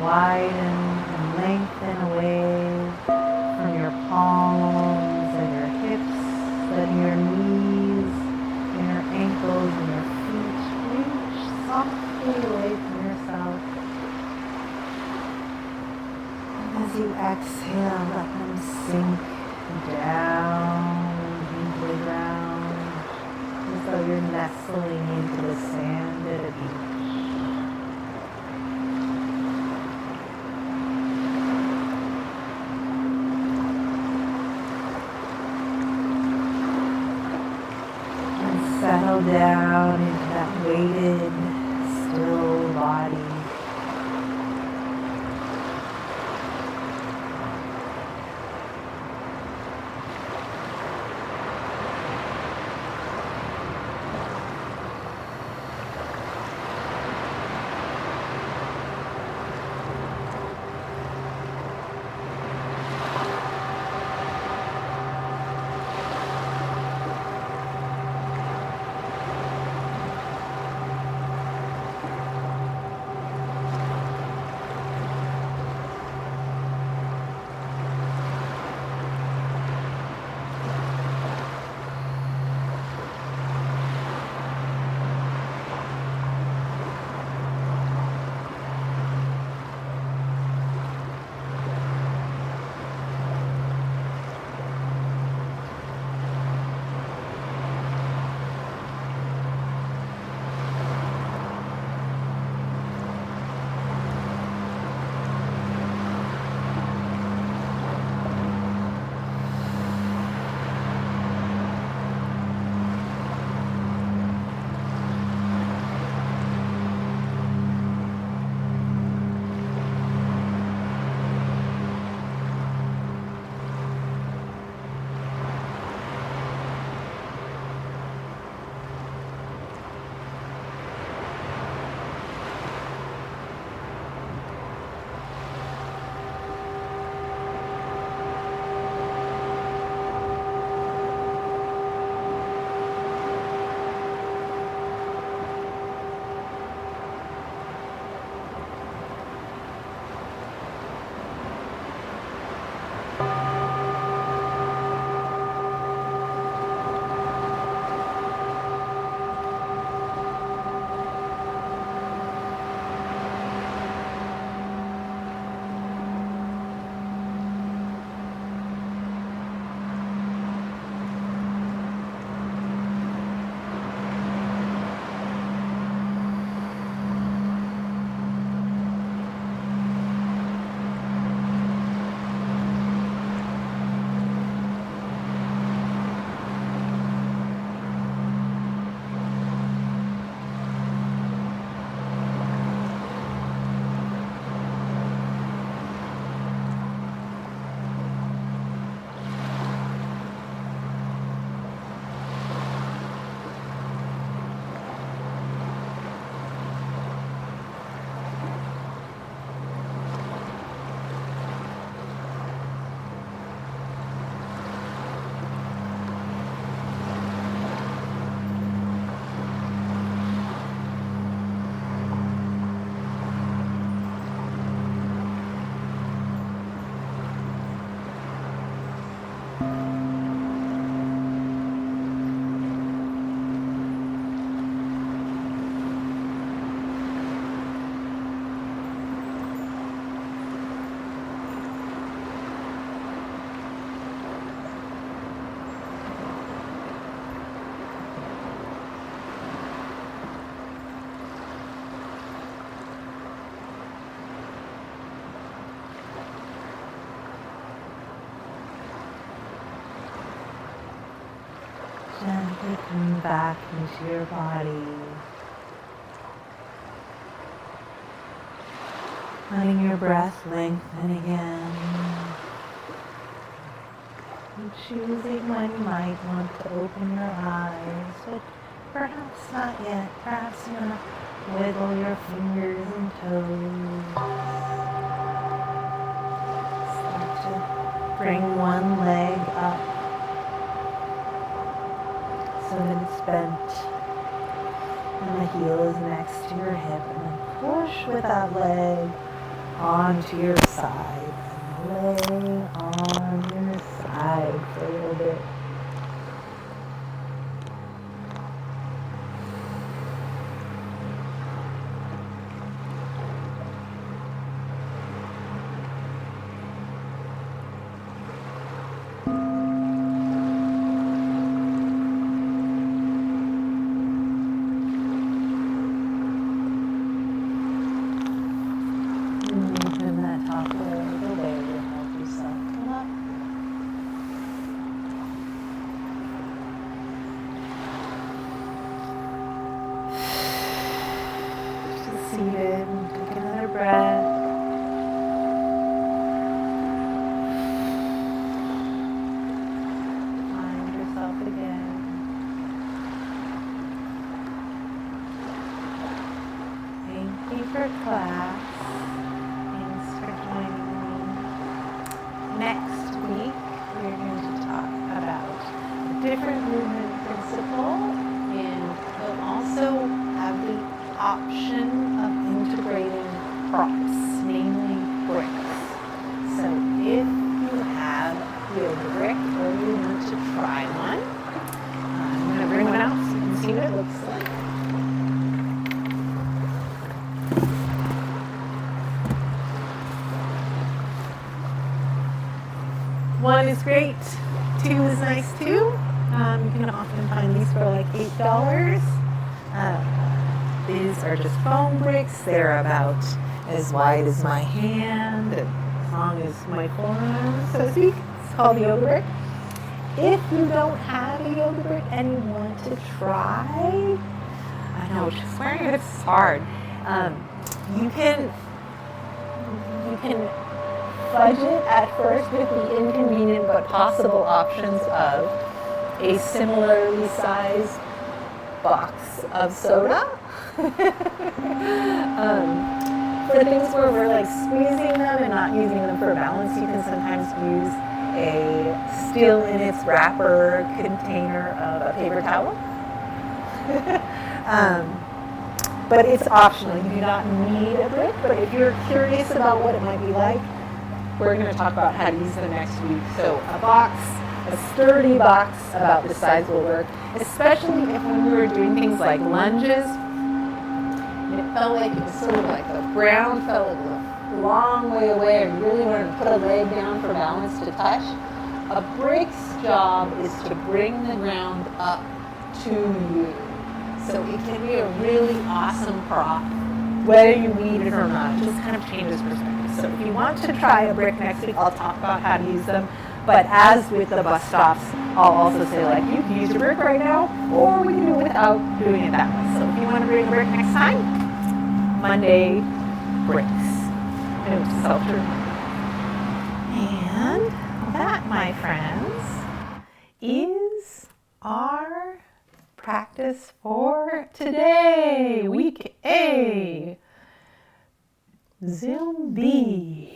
widen and lengthen away from your palms and your hips, letting your knees exhale, let them sink down into the ground as though you're nestling into the sand at a beach. And settle down into that weighted, still body. Gently come back into your body. Letting your breath lengthen again. And choosing when you might want to open your eyes, but perhaps not yet. Perhaps you want to wiggle your fingers and toes. Start to bring one leg up so that it's bent and the heel is next to your hip, and then push with that leg onto your side and lay on your side for a little bit. for class. Thanks for joining me. Next week, we're going to talk about a different movement principle, and we'll also have the option of integrating props, namely bricks. So if you have yoga brick or you want to try one, I'm going to bring one out so you can see what it looks like. One is great, two is nice too. You can often find these for like $8. These are just foam bricks. They're about as wide as my hand and as long as my forearm, so to speak. It's called the yoga brick. If you don't have a yoga brick and you want to try, I know just wearing it is hard. You can fudge it at first with the inconvenient but possible options of a similarly sized box of soda. For things where we're like squeezing them and not using them for balance, you can sometimes use a still in its wrapper container of a paper towel. But it's optional. You do not need a brick, but if you're curious about what it might be like, we're going to talk about how to use them next week. So a sturdy box about this size will work, especially if when we were doing things like lunges, and it felt like it was sort of like the ground felt like a long way away and you really wanted to put a leg down for balance to touch. A brick's job is to bring the ground up to you. So it can be a really awesome prop, whether you need it or not. It just kind of changes perspective. So if you want to try a brick next week, I'll talk about how to use them. But as with the bus stops, I'll also say, like, you can use your brick right now, or we can do it without doing it that way. So if you want to bring a brick next time, Monday, bricks. Note to self. And that, my friends, is our practice for today, week A. Zoom B.